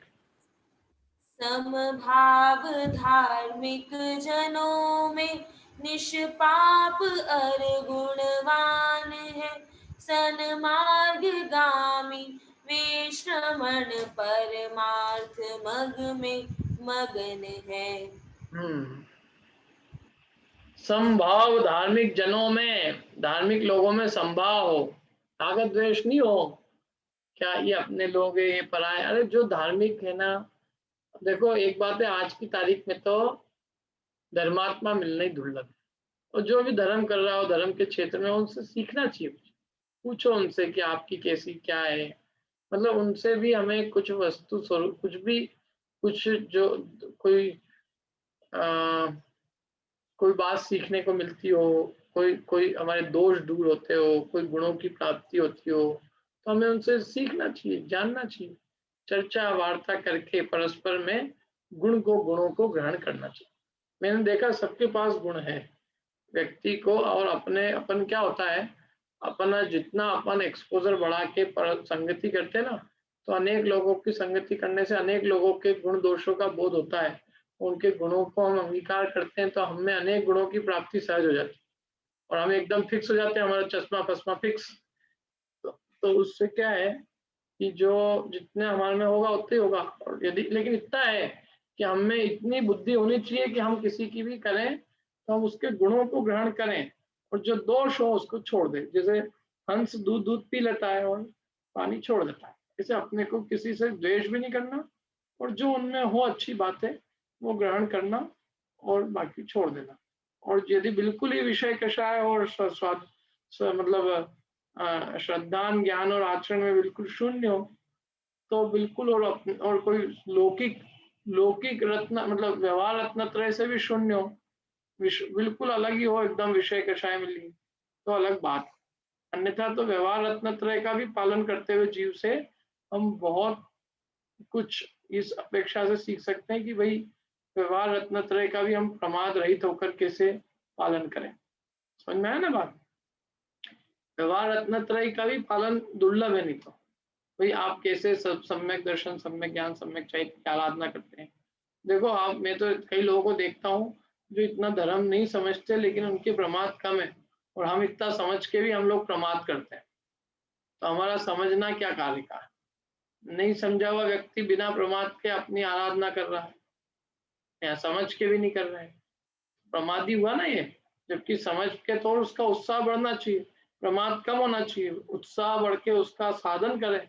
समभाव धार्मिक जनों में निष्पाप और गुणवान है, सन्मार्गामी वे श्रमण परमार्थ मग में मगन है। संभाव धार्मिक जनों में, धार्मिक लोगों में संभाव हो, ताकत द्वेष नहीं हो। क्या ये अपने लोग है, ये पराये? अरे जो धार्मिक है ना, देखो एक बात है, आज की तारीख में तो धर्मात्मा मिलना ही दुर्लभ है, और जो भी धर्म कर रहा हो धर्म के क्षेत्र में, उनसे सीखना चाहिए। पूछो उनसे कि आपकी कैसी क्या है, मतलब उनसे भी हमें कुछ वस्तु स्वरूप, कुछ भी, कुछ जो कोई कोई बात सीखने को मिलती हो, कोई हमारे दोष दूर होते हो, कोई गुणों की प्राप्ति होती हो, तो हमें उनसे सीखना चाहिए, जानना चाहिए। चर्चा वार्ता करके परस्पर में गुणों को ग्रहण करना चाहिए। मैंने देखा सबके पास गुण है व्यक्ति को, और अपन क्या होता है, अपना जितना अपन एक्सपोजर बढ़ा के संगति करते हैं ना, तो अनेक लोगों की संगति करने से अनेक लोगों के गुण दोषों का बोध होता है, उनके गुणों को हम अंगीकार करते हैं तो हमें अनेक गुणों की प्राप्ति सहज हो जाती है और हम एकदम फिक्स हो जाते हैं, हमारा चश्मा फसमा फिक्स। तो उससे क्या है कि जो जितने हमारे में होगा उतना ही होगा, और यदि लेकिन इतना है कि हमें इतनी बुद्धि होनी चाहिए कि हम किसी की भी करें तो हम उसके गुणों को ग्रहण करें और जो दोष हो उसको छोड़ दें। जैसे हंस दूध पी लेता है और पानी छोड़ देता है, इसे अपने को किसी से द्वेष भी नहीं करना और जो उनमें हो अच्छी बातें वो ग्रहण करना और बाकी छोड़ देना। और यदि बिल्कुल ही विषय कषाय और मतलब श्रद्धा ज्ञान और आचरण में बिल्कुल शून्य हो तो बिल्कुल और कोई लौकिक रत्न मतलब व्यवहार रत्नत्रय से भी शून्य हो, बिल्कुल अलग ही हो, एकदम विषय कषाय में ली तो अलग बात। अन्यथा तो व्यवहार रत्नत्रय का भी पालन करते हुए जीव से हम बहुत कुछ इस अपेक्षा से सीख सकते हैं कि भाई व्यवहार रत्नत्रय का भी हम प्रमाद रहित होकर कैसे पालन करें। समझ में आया ना बात? व्यवहार रत्नत्रय का भी पालन दुर्लभ है, नहीं तो भाई आप कैसे सब सम्यक दर्शन, सम्यक ज्ञान, सम्यक चैत्य की आराधना करते हैं। देखो मैं तो कई लोगों को देखता हूँ जो इतना धर्म नहीं समझते लेकिन उनके प्रमाद कम है, और हम इतना समझ के भी हम लोग प्रमाद करते हैं। तो हमारा समझना क्या कार्य का है? नहीं समझा हुआ व्यक्ति बिना प्रमाद के अपनी आराधना कर रहा है या समझ के भी नहीं कर रहा है, प्रमादी हुआ ना ये। जबकि समझ के तो उसका उत्साह बढ़ना चाहिए, प्रमाद कम होना चाहिए, उत्साह बढ़ के उसका साधन करें।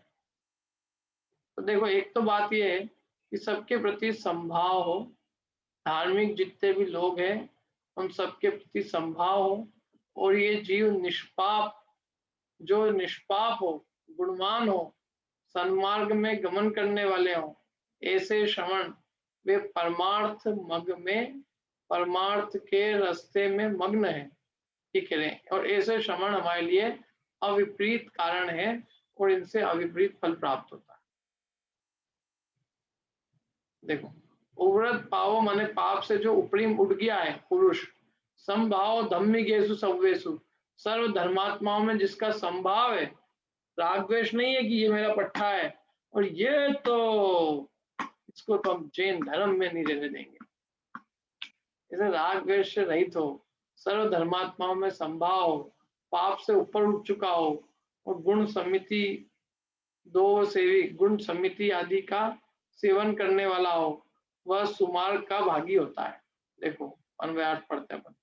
तो देखो एक तो बात ये है कि सबके प्रति संभाव हो, धार्मिक जितने भी लोग हैं उन सबके प्रति संभाव हो, और ये जीव निष्पाप, जो निष्पाप हो, गुणवान हो, सन्मार्ग में गमन करने वाले हो, ऐसे श्रवण वे परमार्थ मग में, परमार्थ के रास्ते में मग्न है, ठीक है। और ऐसे श्रवण हमारे लिए अविपरीत कारण है और इनसे अविपरीत फल प्राप्त होता है। देखो उव्रत पावो माने पाप से जो ऊपरी उठ गया है पुरुष, संभाव धम्मिकेषु सर्वेषु, सर्व धर्मात्माओं में जिसका संभाव है, राग द्वेष नहीं है कि ये मेरा पट्टा है और ये तो इसको तो हम जैन धर्म में नहीं रहने देंगे, इसे राग द्वेष से रहित हो, सर्व धर्मात्माओं में संभाव हो, पाप से ऊपर उठ चुका हो और गुण समिति दो सेवी गुण समिति आदि का सेवन करने वाला हो, वह सुमार्ग का भागी होता है। देखो अन्वयार्थ पढ़ते हैं।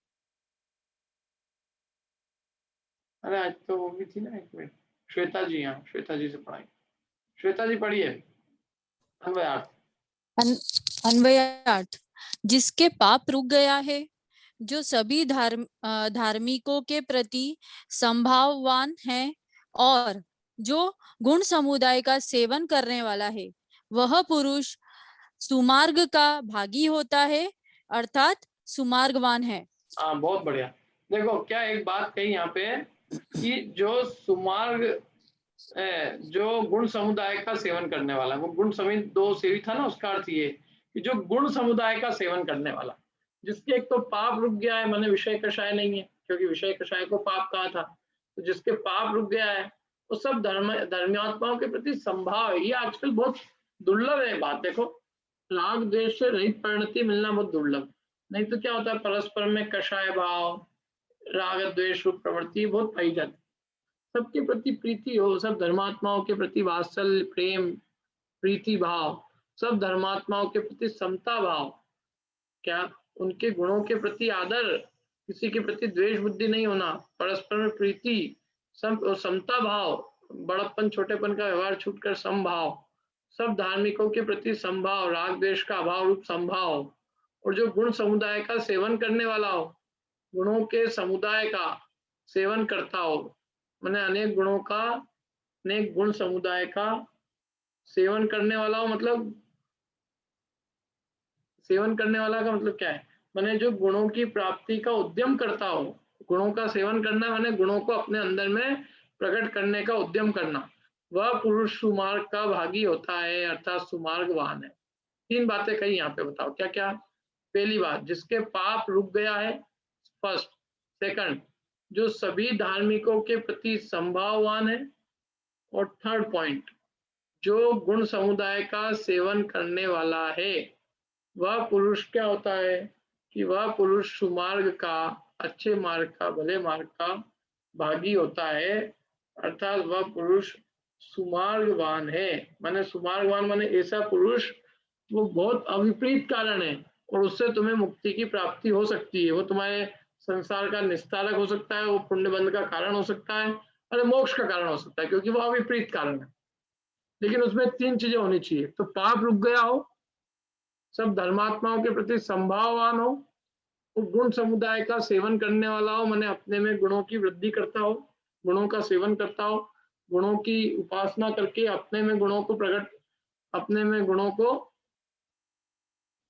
अरे आज तो वो भी थी ना, एक मिनट, श्वेता जी, यहाँ श्वेता जी से पढ़ाई। श्वेता जी पढ़िए अन्वयार्थ। अन्वयार्थ, जिसके पाप रुक गया है, जो सभी धार्मिकों के प्रति संभाववान है और जो गुण समुदाय का सेवन करने वाला है, वह पुरुष सुमार्ग का भागी होता है, अर्थात सुमार्गवान है। हाँ बहुत बढ़िया। देखो क्या एक बात कही यहाँ पे कि जो सुमार्ग, जो गुण समुदाय का सेवन करने वाला, वो गुण समित दो सेवी था ना, उसका अर्थ ये कि जो गुण समुदाय का सेवन करने वाला, जिसके एक तो पाप रुक गया है, माने विषय कषाय नहीं है, क्योंकि विषय कषाय को पाप कहा था, तो जिसके पाप रुक गया है वो सब धर्मात्माओं के प्रति संभाव है। ये आजकल बहुत दुर्लभ है बात। देखो राग द्वेष से रहित परिणति मिलना बहुत दुर्लभ, नहीं तो क्या होता है परस्पर में कषाय भाव, राग द्वेष रूप प्रवृत्ति बहुत पाई जाती। सबके प्रति प्रीति हो, सब धर्मात्माओं के प्रति वात्सल्य प्रेम प्रीति भाव, सब धर्मात्माओं के प्रति समता भाव, क्या उनके गुणों के प्रति आदर, किसी के प्रति द्वेष बुद्धि नहीं होना, परस्पर में प्रीति, समता भाव, बड़प्पन छोटेपन का व्यवहार छूटकर समभाव, सब धार्मिकों के प्रति संभाव, राग द्वेष का अभाव रूप संभाव, और जो गुण समुदाय का सेवन करने वाला हो, गुणों के समुदाय का सेवन करता हो, मैंने अनेक गुणों का, अनेक गुण समुदाय का सेवन करने वाला हो, मतलब सेवन करने वाला का मतलब क्या है, मैंने जो गुणों की प्राप्ति का उद्यम करता हो, गुणों का सेवन करना मैंने गुणों को अपने अंदर में प्रकट करने का उद्यम करना, वह पुरुष सुमार्ग का भागी होता है अर्थात सुमार्गवान है। 3 बातें कही यहाँ पे, बताओ क्या क्या। पहली बात, जिसके पाप रुक गया है, फर्स्ट। सेकंड, जो सभी धार्मिकों के प्रति संभाववान है। और थर्ड पॉइंट, जो गुण समुदाय का सेवन करने वाला है, वह पुरुष क्या होता है कि वह पुरुष सुमार्ग का, अच्छे मार्ग का, भले मार्ग का भागी होता है अर्थात वह पुरुष सुमार्गवान है। माने सुमार्गवान माने ऐसा पुरुष वो बहुत अविपरीत कारण है और उससे तुम्हें मुक्ति की प्राप्ति हो सकती है। वो तुम्हारे संसार का निस्तारक हो सकता है, वो पुण्य बंध का कारण हो सकता है, और मोक्ष का कारण हो सकता है, क्योंकि वो अविपरीत कारण है। लेकिन उसमें 3 चीजें होनी चाहिए। तो पाप रुक गया हो, सब धर्मात्माओं के प्रति संभाववान हो, वो गुण समुदाय का सेवन करने वाला हो, माने अपने में गुणों की वृद्धि करता हो, गुणों का सेवन करता हो, गुणों की उपासना करके अपने में गुणों को प्रकट, अपने में गुणों को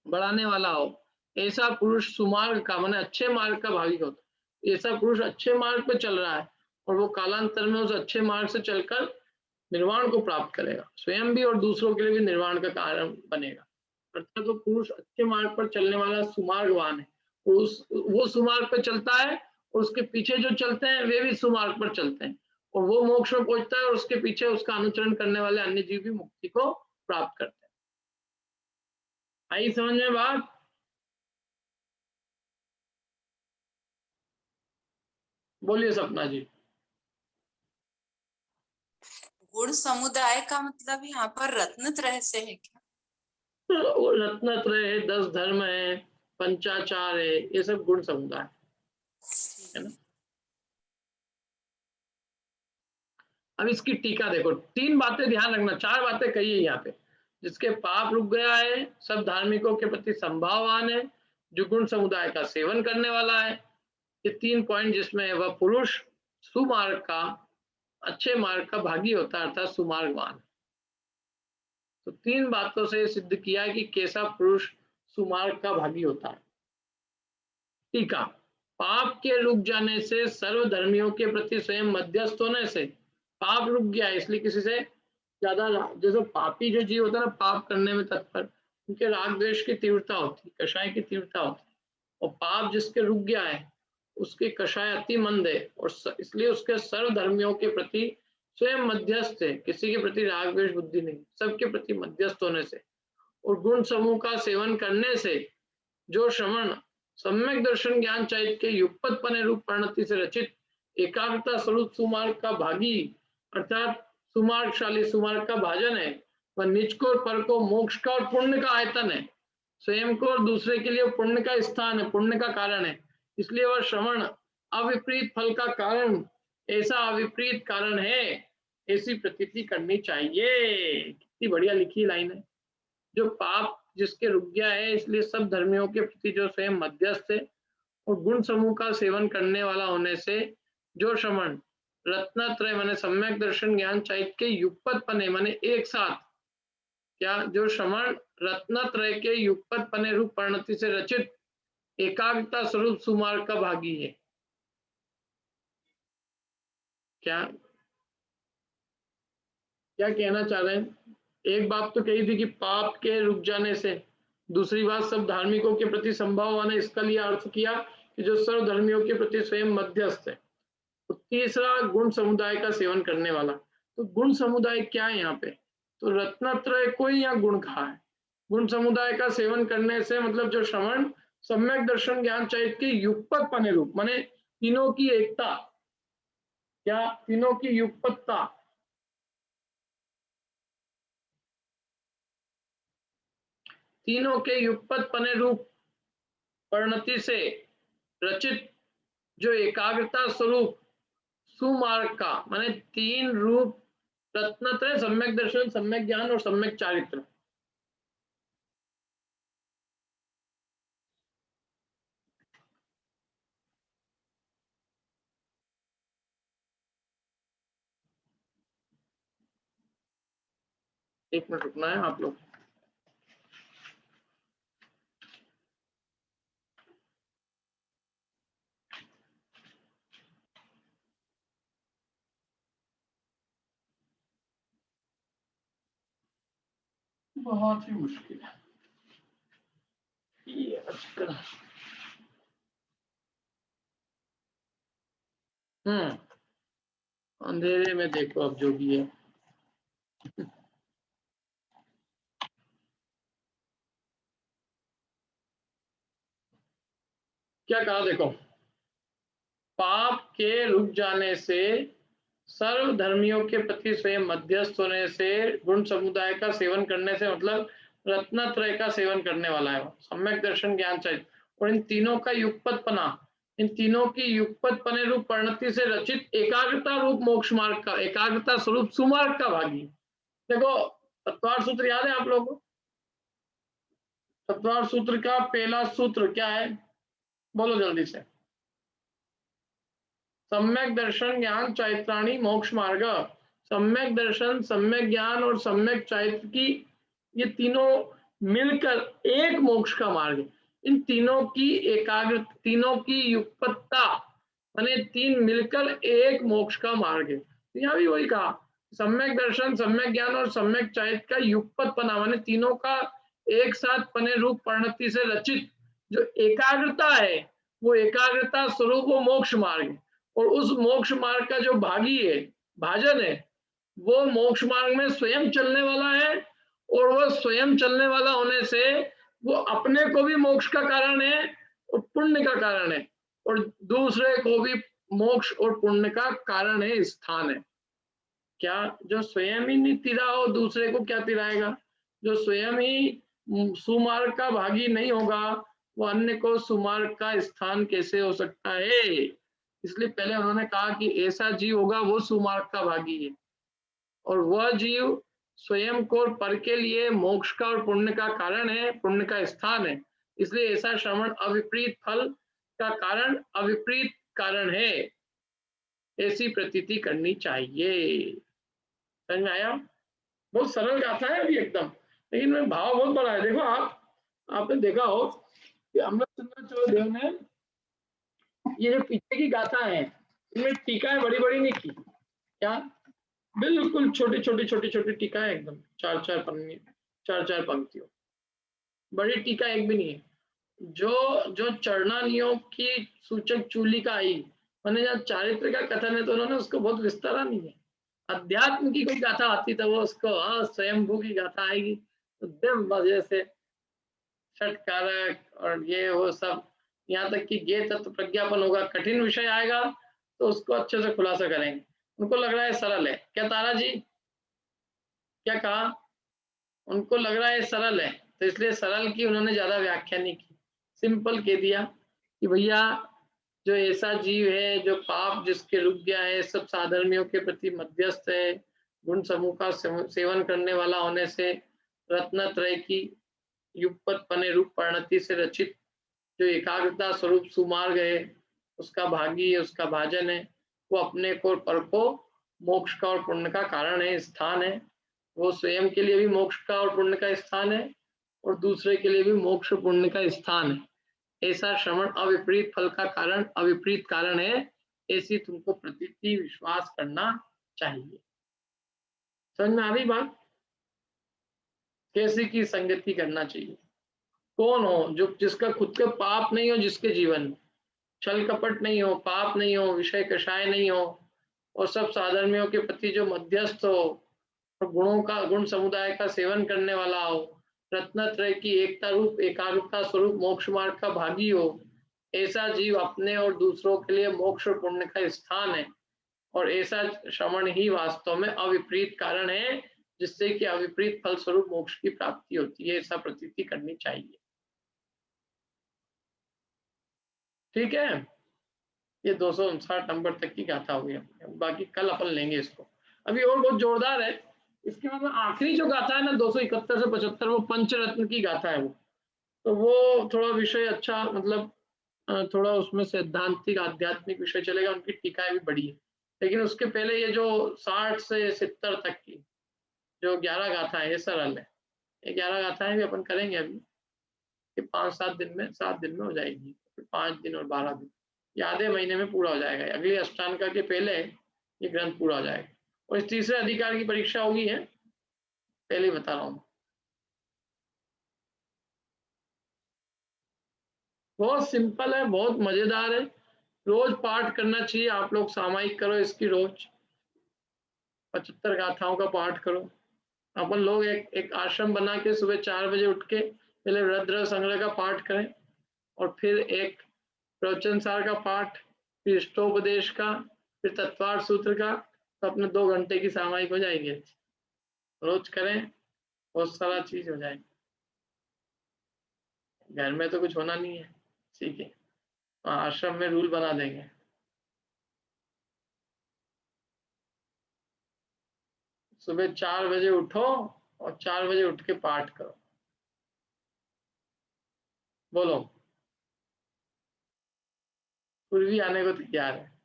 बढ़ाने वाला हो। ऐसा पुरुष सुमार्ग का माने अच्छे मार्ग का भागी होता। ऐसा पुरुष अच्छे मार्ग पे चल रहा है और वो कालांतर में उस अच्छे मार्ग से चलकर निर्वाण को प्राप्त करेगा, स्वयं भी और दूसरों के लिए भी निर्वाण का कारण बनेगा। अर्थात तो पुरुष अच्छे मार्ग पर चलने वाला सुमार्गवान है, वो सुमार्ग पर चलता है और उसके पीछे जो चलते हैं वे भी सुमार्ग पर चलते हैं, और वो मोक्ष में पहुंचता है और उसके पीछे उसका अनुचरण करने वाले अन्य जीव भी मुक्ति को प्राप्त करते हैं। आई समझ में बात? बोलिए सपना जी। गुण समुदाय का मतलब यहाँ पर रत्नत्रय से है क्या? तो रत्नत्रय है, 10 धर्म है, पंचाचार है, ये सब गुण समुदाय है ना। अब इसकी टीका देखो, 3 बातें ध्यान रखना, 4 बातें कही है यहाँ पे। जिसके पाप रुक गया है, सब धार्मिकों के प्रति संभाववान है, जो गुण समुदाय का सेवन करने वाला है, ये 3 पॉइंट जिसमें वह पुरुष सुमार्ग का, अच्छे मार्ग का भागी होता है अर्थात सुमार्गवान। तो 3 बातों से सिद्ध किया है कि कैसा पुरुष सुमार्ग का भागी होता है। टीका, पाप के रुक जाने से, सर्वधर्मियों के प्रति स्वयं मध्यस्थ होने से, पाप रुक गया इसलिए किसी से ज्यादा, जैसे पापी जो जीव होता है ना, पाप करने में तत्पर, उनके राग द्वेष की तीव्रता होती है, कषाय की तीव्रता होती है, और पाप जिसके रुक गया है उसके कषाय अति मंद है, और इसलिए उसके सर्वधर्मियों के प्रति स्वयं मध्यस्थ है, किसी के प्रति राग द्वेष बुद्धि नहीं, सबके प्रति मध्यस्थ होने से और गुण समूह का सेवन करने से, जो श्रवण सम्यक दर्शन ज्ञान चाहिए युगपत पने रूप परिणति से रचित एकाग्रता स्वरूप सुमार्ग का भागी अर्थात सुमार्गशाली, सुमार्ग का भाजन है, वह निज को और पर को, मोक्ष का और पुण्य का आयतन है, स्वयं को और दूसरे के लिए पुण्य का स्थान है, पुण्य का कारण है, इसलिए वह श्रवण अविपरीत फल का कारण, ऐसा अविपरीत कारण है, ऐसी प्रतीति करनी चाहिए। कितनी बढ़िया लिखी लाइन है। जो पाप जिसके रुक गया है इसलिए सब धर्मियों के प्रति जो स्वयं मध्यस्थ है और गुण समूह का सेवन करने वाला होने से, जो श्रवण रत्नत्रय माने सम्यक दर्शन ज्ञान चाहिए युगपत पने माने एक साथ, क्या जो श्रवण रत्नत्रय के युगपत पने रूप परिणति से रचित एकाग्रता स्वरूप सुमार्ग का भागी है। क्या क्या कहना चाह रहे हैं? एक बात तो कही थी कि पाप के रुक जाने से, दूसरी बात सब धार्मिकों के प्रति संभावना, इसका लिए अर्थ किया कि जो सर्व धर्मियों के प्रति स्वयं मध्यस्थ है। तो तीसरा गुण समुदाय का सेवन करने वाला। तो गुण समुदाय क्या है यहाँ पे? तो रत्नत्रय को ही यहाँ गुण कहा है। गुण समुदाय का सेवन करने से मतलब जो श्रवण सम्यक दर्शन ज्ञान चाहिए कि युगपत पने रूप माने तीनों की एकता, क्या तीनों की युगपत्ता, तीनों के युगपत पने रूप परिणति से रचित जो एकाग्रता स्वरूप सुमार्ग का माने 3 रूप रत्नत्रय, सम्यक दर्शन, सम्यक ज्ञान और सम्यक चारित्र। एक मिनट रुकना है आप लोग। बहुत ही मुश्किल है ये आजकल। अंधेरे में देखो अब जो भी है। क्या कहा देखो, पाप के रुक जाने से, सर्वधर्मियों के प्रति स्वयं मध्यस्थ होने से, गुण समुदाय का सेवन करने से, मतलब रत्नत्रय का सेवन करने वाला है, सम्यक दर्शन ज्ञान चाहिए, और इन तीनों का युगपतपना, इन तीनों की युगपतपने रूप परिणति से रचित एकाग्रता रूप मोक्ष मार्ग का, एकाग्रता स्वरूप सुमार्ग का भागी। देखो तत्वार सूत्र याद है आप लोगों को? तत्वार सूत्र का पहला सूत्र क्या है, बोलो जल्दी से। सम्यक दर्शन ज्ञान चैत्राणी मोक्ष मार्ग। सम्यक दर्शन, सम्यक ज्ञान और सम्यक चैत्र की, ये तीनों मिलकर एक मोक्ष का मार्ग है। इन तीनों की एकाग्र, तीनों की युगपत्ता माने तीन मिलकर एक मोक्ष का मार्ग है। यहाँ भी वही कहा, सम्यक दर्शन, सम्यक ज्ञान और सम्यक चैत्र का युगपतपना माने तीनों का एक साथ पने रूप परिणति से रचित जो एकाग्रता है, वो एकाग्रता स्वरूप वो मोक्ष मार्ग है। और उस मोक्ष मार्ग का जो भागी है, भाजन है, वो मोक्ष मार्ग में स्वयं चलने वाला है, और वो स्वयं चलने वाला होने से वो अपने को भी मोक्ष का कारण है और पुण्य का कारण है, और दूसरे को भी मोक्ष और पुण्य का कारण है, स्थान है। क्या जो स्वयं ही नहीं तिरा हो, दूसरे को क्या तिराएगा? जो स्वयं ही सुमार्ग का भागी नहीं होगा, वो अन्य को सुमार्ग का स्थान कैसे हो सकता है? इसलिए पहले उन्होंने कहा कि ऐसा जीव होगा वो सुमार्ग का भागी है, और वह जीव स्वयं को पर के लिए मोक्ष का और पुण्य का कारण है, पुण्य का स्थान है। इसलिए ऐसा श्रवण अविपरीत फल का कारण, अविपरीत कारण है, ऐसी प्रतीति करनी चाहिए। समझ में आया? बहुत सरल गाथा है अभी एकदम, लेकिन में भाव बहुत बड़ा है। देखो आपने देखा हो कि अमृतचंद्र देव ने ये जो पीछे की गाथा है, इनमें टीकाएं बड़ी बड़ी नहीं की, क्या बिल्कुल छोटी छोटी छोटी छोटी टीकाएं, एकदम चार चार पन्ने, चार चार पंक्तियों, बड़ी टीका एक भी नहीं है। जो चरणानियों की सूचक चूलिका आई, मैंने जहाँ चारित्र का कथन है तो उन्होंने उसको बहुत विस्तारा नहीं है। अध्यात्म की कोई गाथा आती तो वो उसको स्वयंभू की गाथा आएगी तो दिव्य मजे से छठ कारक और ये वो सब, यहाँ तक कि ज्ञेय तत्व प्रज्ञापन होगा, कठिन विषय आएगा तो उसको अच्छे से खुलासा करेंगे। उनको लग रहा है सरल है, क्या तारा जी क्या कहा? उनको लग रहा है सरल है, तो इसलिए सरल की उन्होंने ज्यादा व्याख्या नहीं की, सिंपल कह दिया कि भैया जो ऐसा जीव है जो पाप जिसके रुक गया है, सब साधर्मियों के प्रति मध्यस्थ है, गुण समूह का सेवन करने वाला होने से रत्नत्रय की युगपतपने रूप परिणति से रचित जो एकाग्रता स्वरूप सुमार्ग है, उसका भागी है, उसका भाजन है, वो अपने को पर को मोक्ष का और पुण्य का कारण है, स्थान है। वो स्वयं के लिए भी मोक्ष का और पुण्य का स्थान है, और दूसरे के लिए भी मोक्ष पुण्य का स्थान है। ऐसा श्रवण अविपरीत फल का कारण, अविपरीत कारण है, ऐसी तुमको प्रतीति विश्वास करना चाहिए। समझ में आ रही बात? कैसी की संगति करना चाहिए? कौन हो जो जिसका खुद का पाप नहीं हो, जिसके जीवन में छल कपट नहीं हो, पाप नहीं हो, विषय कषाय नहीं हो, और सब साधर्मियों के प्रति जो मध्यस्थ हो, और गुणों का, गुण समुदाय का सेवन करने वाला हो, रत्नत्रय की एकता रूप एकाग्रता स्वरूप मोक्ष मार्ग का भागी हो, ऐसा जीव अपने और दूसरों के लिए मोक्ष और पुण्य का स्थान है, और ऐसा श्रवण ही वास्तव में अविपरीत कारण है, जिससे कि अविपरीत फल स्वरूप मोक्ष की प्राप्ति होती है। ऐसा प्रतीति करनी चाहिए। ठीक है, ये 259 नंबर तक की गाथा हुई है, बाकी कल अपन लेंगे इसको। अभी और बहुत जोरदार है। इसके बाद आखिरी जो गाथा है ना 271 से 75, वो पंचरत्न की गाथा है। वो तो वो थोड़ा विषय अच्छा, मतलब थोड़ा उसमें सैद्धांतिक आध्यात्मिक विषय चलेगा, उनकी टीकाएं भी बड़ी है। लेकिन उसके पहले ये जो 60 से 70 तक की जो 11 गाथा है, ये सरल है। ये 11 गाथाएं भी अपन करेंगे अभी, 5-7 दिन में, 7 दिन में हो जाएगी, 5 दिन और 12 दिन, ये आधे महीने में पूरा हो जाएगा। अगली अष्टांगा के पहले ये ग्रंथ पूरा हो जाएगा। और इस तीसरे अधिकार की परीक्षा होगी है, पहले बता रहा हूँ। बहुत सिंपल है, बहुत मजेदार है, रोज पाठ करना चाहिए। आप लोग सामायिक करो इसकी, रोज 75 गाथाओं का पाठ करो। अपन लोग एक आश्रम बना के सुबह 4 बजे उठ के पहले रुद्र संग्रह का पाठ करें, और फिर एक प्रवचन सार का पाठ, फिर इष्टोपदेश का, फिर तत्वार्थ सूत्र का, तो अपने 2 घंटे की सामायिक हो जाएगी। रोज करें, बहुत सारा चीज हो जाएगी। घर में तो कुछ होना नहीं है, ठीक है, आश्रम में रूल बना देंगे। सुबह 4 बजे उठो और 4 बजे उठ के पाठ करो। बोलो, पूर्वी आने को तैयार है।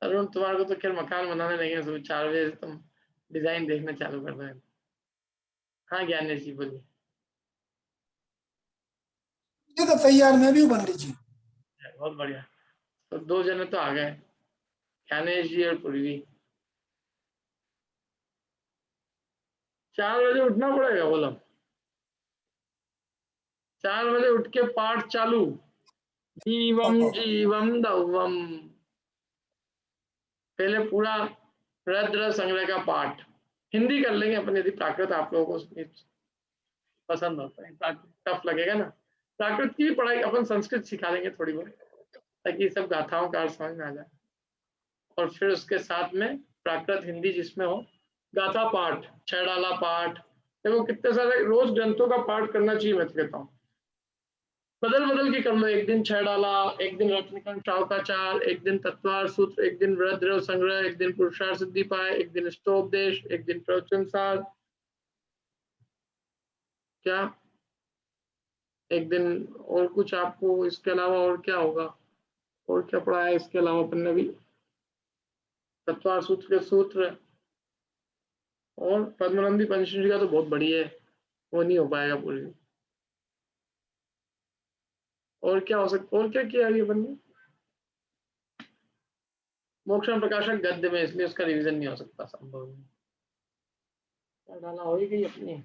अरुण, तुम्हारे को तो खैर मकान बनाने लगे, सुबह 4 बजे से तुम डिजाइन देखना चालू कर रहे हैं। हाँ ज्ञानेश जी बोलिए। तो तैयार, मैं भी हूँ पंडित जी। बहुत बढ़िया, तो 2 जने तो आ गए, ज्ञानेश जी और पूर्वी। 4 बजे उठना पड़ेगा। बोलो, 4 बजे उठ के पाठ चालू। जीवम जीवम दवम, पहले पूरा रुद्र संग्रह का पाठ हिंदी कर लेंगे अपन, यदि प्राकृत आप लोगों को पसंद होता है। टफ लगेगा ना, प्राकृत की भी पढ़ाई अपन संस्कृत सिखा देंगे थोड़ी बहुत, ताकि सब गाथाओं का अर्थ समझ में आ जाए। और फिर उसके साथ में प्राकृत हिंदी जिसमें हो, गाथा पाठ, छेड़ाला पाठ। देखो कितने सारे रोज ग्रंथों का पाठ करना चाहिए। मैं कहता हूँ बदल बदल के कर लो, एक दिन छेड़ाला, एक दिन रत्नकंठ शावकाचार, एक दिन तत्वार्थ सूत्र, एक दिन रुद्र संग्रह, एक दिन पुरुषार्थ सिद्धिपाय, एक दिन इष्टोपदेश, एक दिन प्रवचन सार, क्या एक दिन और कुछ आपको इसके अलावा और क्या होगा, और क्या पढ़ा है इसके अलावा अपन ने भी? तत्वार्थ सूत्र के सूत्र, और पद्मनंदी पंचदशी का तो बहुत बढ़िया है, वो नहीं हो पाएगा पूरी। और क्या हो सकता, और क्या किया ये अपन ने? मोक्षण प्रकाशक गद्य में, इसलिए उसका रिवीजन नहीं हो सकता, संभव नहीं। क्या डाला हो ही गई अपनी।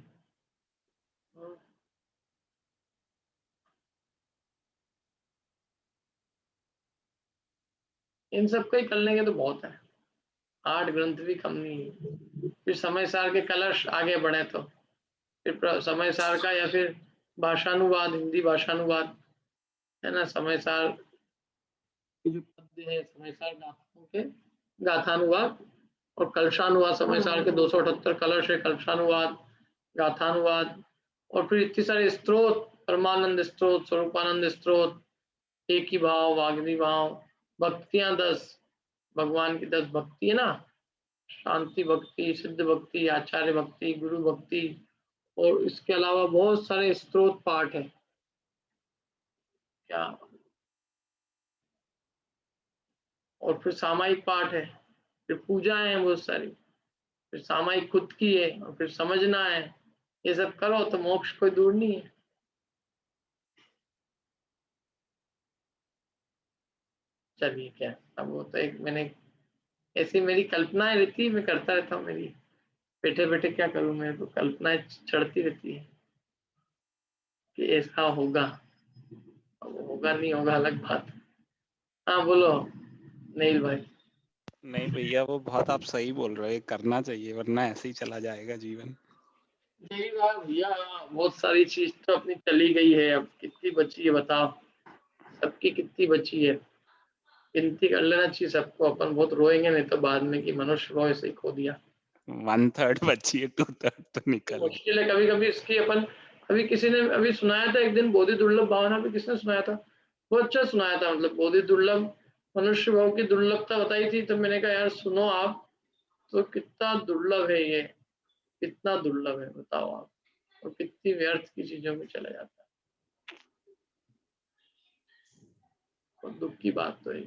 इन सब का ही कर लेंगे तो बहुत है, 8 ग्रंथ भी कम नहीं है। फिर समय सार के कलश आगे बढ़े तो फिर समय सार का, या फिर भाषानुवाद, हिंदी भाषानुवाद है ना, समय सार के जो पद्य है, समय सार गाथाओं के गाथानुवाद, और कलशानुवाद, समय सार के 278 कलश है, कलशानुवाद, गाथानुवाद। और फिर इतने सारे स्त्रोत, परमानंद स्त्रोत, स्वरूपानंद स्त्रोत, एक ही भाव, वाग्मी भाव, भक्तियां 10, भगवान की 10 भक्ति है ना, शांति भक्ति, सिद्ध भक्ति, आचार्य भक्ति, गुरु भक्ति, और इसके अलावा बहुत सारे स्त्रोत पाठ है। क्या, और फिर सामायिक पाठ है, फिर पूजाएं हैं बहुत सारी, फिर सामायिक खुद की है, और फिर समझना है। ये सब करो तो मोक्ष कोई दूर नहीं है। चलिए, क्या अब वो तो एक मैंने ऐसी मेरी कल्पनाएं रहती है, मैं करता रहता हूँ। मेरी बैठे बैठे क्या करूँ, मेरे को कल्पनाएं चढ़ती रहती है कि ऐसा होगा। अब होगा नहीं होगा अलग बात। हाँ बोलो नील भाई। नहीं भैया, वो बहुत आप सही बोल रहे हैं, करना चाहिए, वरना ऐसे ही चला जाएगा जीवन। यही बात भैया, बहुत सारी चीज तो अपनी चली गई है, अब कितनी बची है बताओ, सबकी कितनी बची है, गिनती कर लेना चाहिए सबको। अपन बहुत रोएंगे नहीं तो बाद में कि मनुष्य को ऐसे ही खो दिया। 1/3 बची है, 2/3 तो निकल गई। मुश्किल है कभी कभी इसकी। अपन अभी किसी ने अभी सुनाया था एक दिन, बोधि दुर्लभ भावना पे किसने सुनाया था, वो अच्छा सुनाया था। मतलब बोधि दुर्लभ, मनुष्य भाव की दुर्लभता बताई थी, तो मैंने कहा यार सुनो आप, तो कितना दुर्लभ है ये, कितना दुर्लभ है बताओ आप, और कितनी व्यर्थ की चीजों में चला जाता है। और दुख की बात तो है,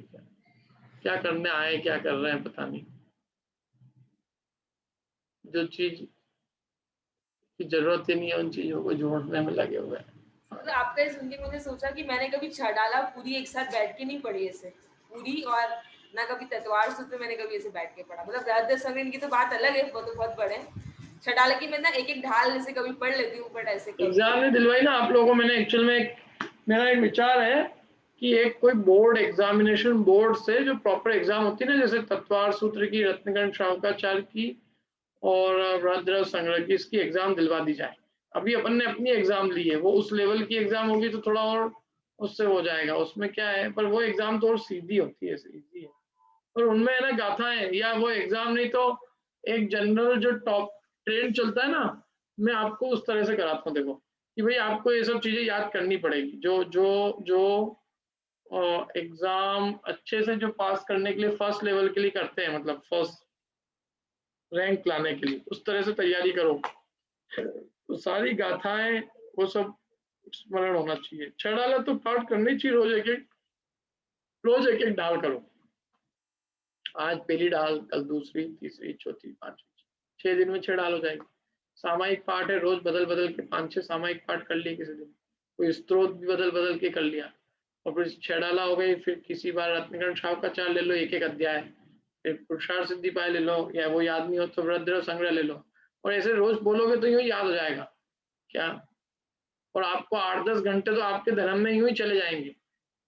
क्या करने आए, क्या कर रहे हैं पता नहीं। जो चीज की जरूरत ही नहीं है, उन चीजों को जोड़ने में लगे हुए हैं। मतलब आपका सुन के मैंने सोचा कि मैंने कभी छड़ाला पूरी एक साथ बैठ के नहीं पढ़ी ऐसे पूरी, और ना कभी तत्वार सूत्र मैंने कभी ऐसे बैठ के पढ़ा। मतलब रुद्र संग्रह की तो बात अलग है, वो तो बहुत बड़े, छटाला की मैं ना एक एक ढाल जैसे कभी पढ़ लेती हूँ, बट ऐसे कभी एग्जाम में दिलवाई ना आप लोगों को मैंने। एक्चुअल में मेरा एक विचार है कि एक कोई बोर्ड एग्जामिनेशन बोर्ड से जो प्रॉपर एग्जाम होती है ना, जैसे तत्वार सूत्र की, रत्नगण शावकाचार्य की और बृहद्रथ संग्रह की, इसकी एग्जाम दिलवा दी जाए। अभी अपन ने अपनी एग्जाम ली है, वो उस लेवल की एग्जाम होगी तो थोड़ा और उससे हो जाएगा, उसमें क्या है, पर वो एग्जाम तो और सीधी होती है, सीधी है, पर उनमें है ना गाथाएं, या वो एग्जाम नहीं तो एक जनरल जो टॉप ट्रेंड चलता है ना, मैं आपको उस तरह से कराता हूँ। देखो कि भाई आपको ये सब चीजें याद करनी पड़ेगी, जो जो जो एग्जाम अच्छे से जो पास करने के लिए फर्स्ट लेवल के लिए करते हैं, मतलब फर्स्ट रैंक लाने के लिए, उस तरह से तैयारी करो। तो सारी गाथाएं वो सब स्मरण होना चाहिए। छड़ाला तो पाठ करनी चाहिए, रोज एक एक डाल करो। आज पहली डाल, कल दूसरी, तीसरी, चौथी, पांचवी, 6 दिन में 6 डाल हो जाएगी। सामायिक पाठ है, रोज बदल बदल के 5-6 सामायिक पाठ कर लिए किसी दिन, कोई स्त्रोत भी बदल बदल के कर लिया, और फिर 6 डाला हो गई। फिर किसी बार रत्नगण शावकाचार्य ले लो, एक एक अध्याय, फिर पुरुषार्थ सिद्धि पाए ले लो, या वो याद नहीं हो तो वृहद्रथ संग्रह ले लो, और ऐसे रोज बोलोगे तो यूं याद हो जाएगा क्या। और आपको 8-10 घंटे तो आपके धर्म में यूं ही चले जाएंगे,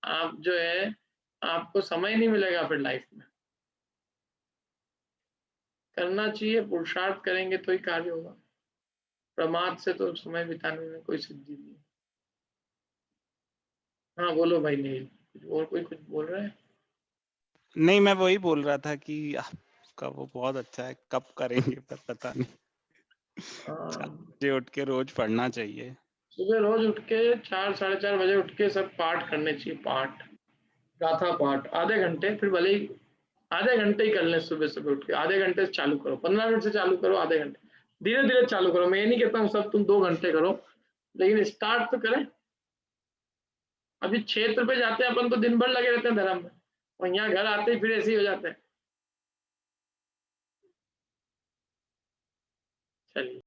आप जो है आपको समय नहीं मिलेगा फिर लाइफ में। करना चाहिए, पुरुषार्थ करेंगे तो ही कार्य होगा, प्रमाद से तो समय बिताने में कोई सिद्धि नहीं। हाँ बोलो भाई, नहीं और कोई कुछ बोल रहा है? नहीं, मैं वही बोल रहा था कि आपका वो बहुत अच्छा है, कब करेंगे पर पता नहीं। 4 बजे उठ के रोज पढ़ना चाहिए। सुबह रोज उठ के 4-4:30 बजे उठ के सब पाठ करने चाहिए, पाठ, गाथा पाठ, आधे घंटे, फिर भले ही आधे घंटे ही कर लें, सुबह सुबह उठ के आधे घंटे से चालू करो, 15 मिनट से चालू करो, आधे घंटे, धीरे धीरे चालू करो। मैं ये नहीं कहता हूँ सब तुम 2 घंटे करो, लेकिन स्टार्ट तो करें। अभी क्षेत्र पे जाते हैं अपन तो दिन भर लगे रहते हैं धर्म में, और यहाँ घर आते ही फिर ऐसे ही हो जाते हैं। चलिए।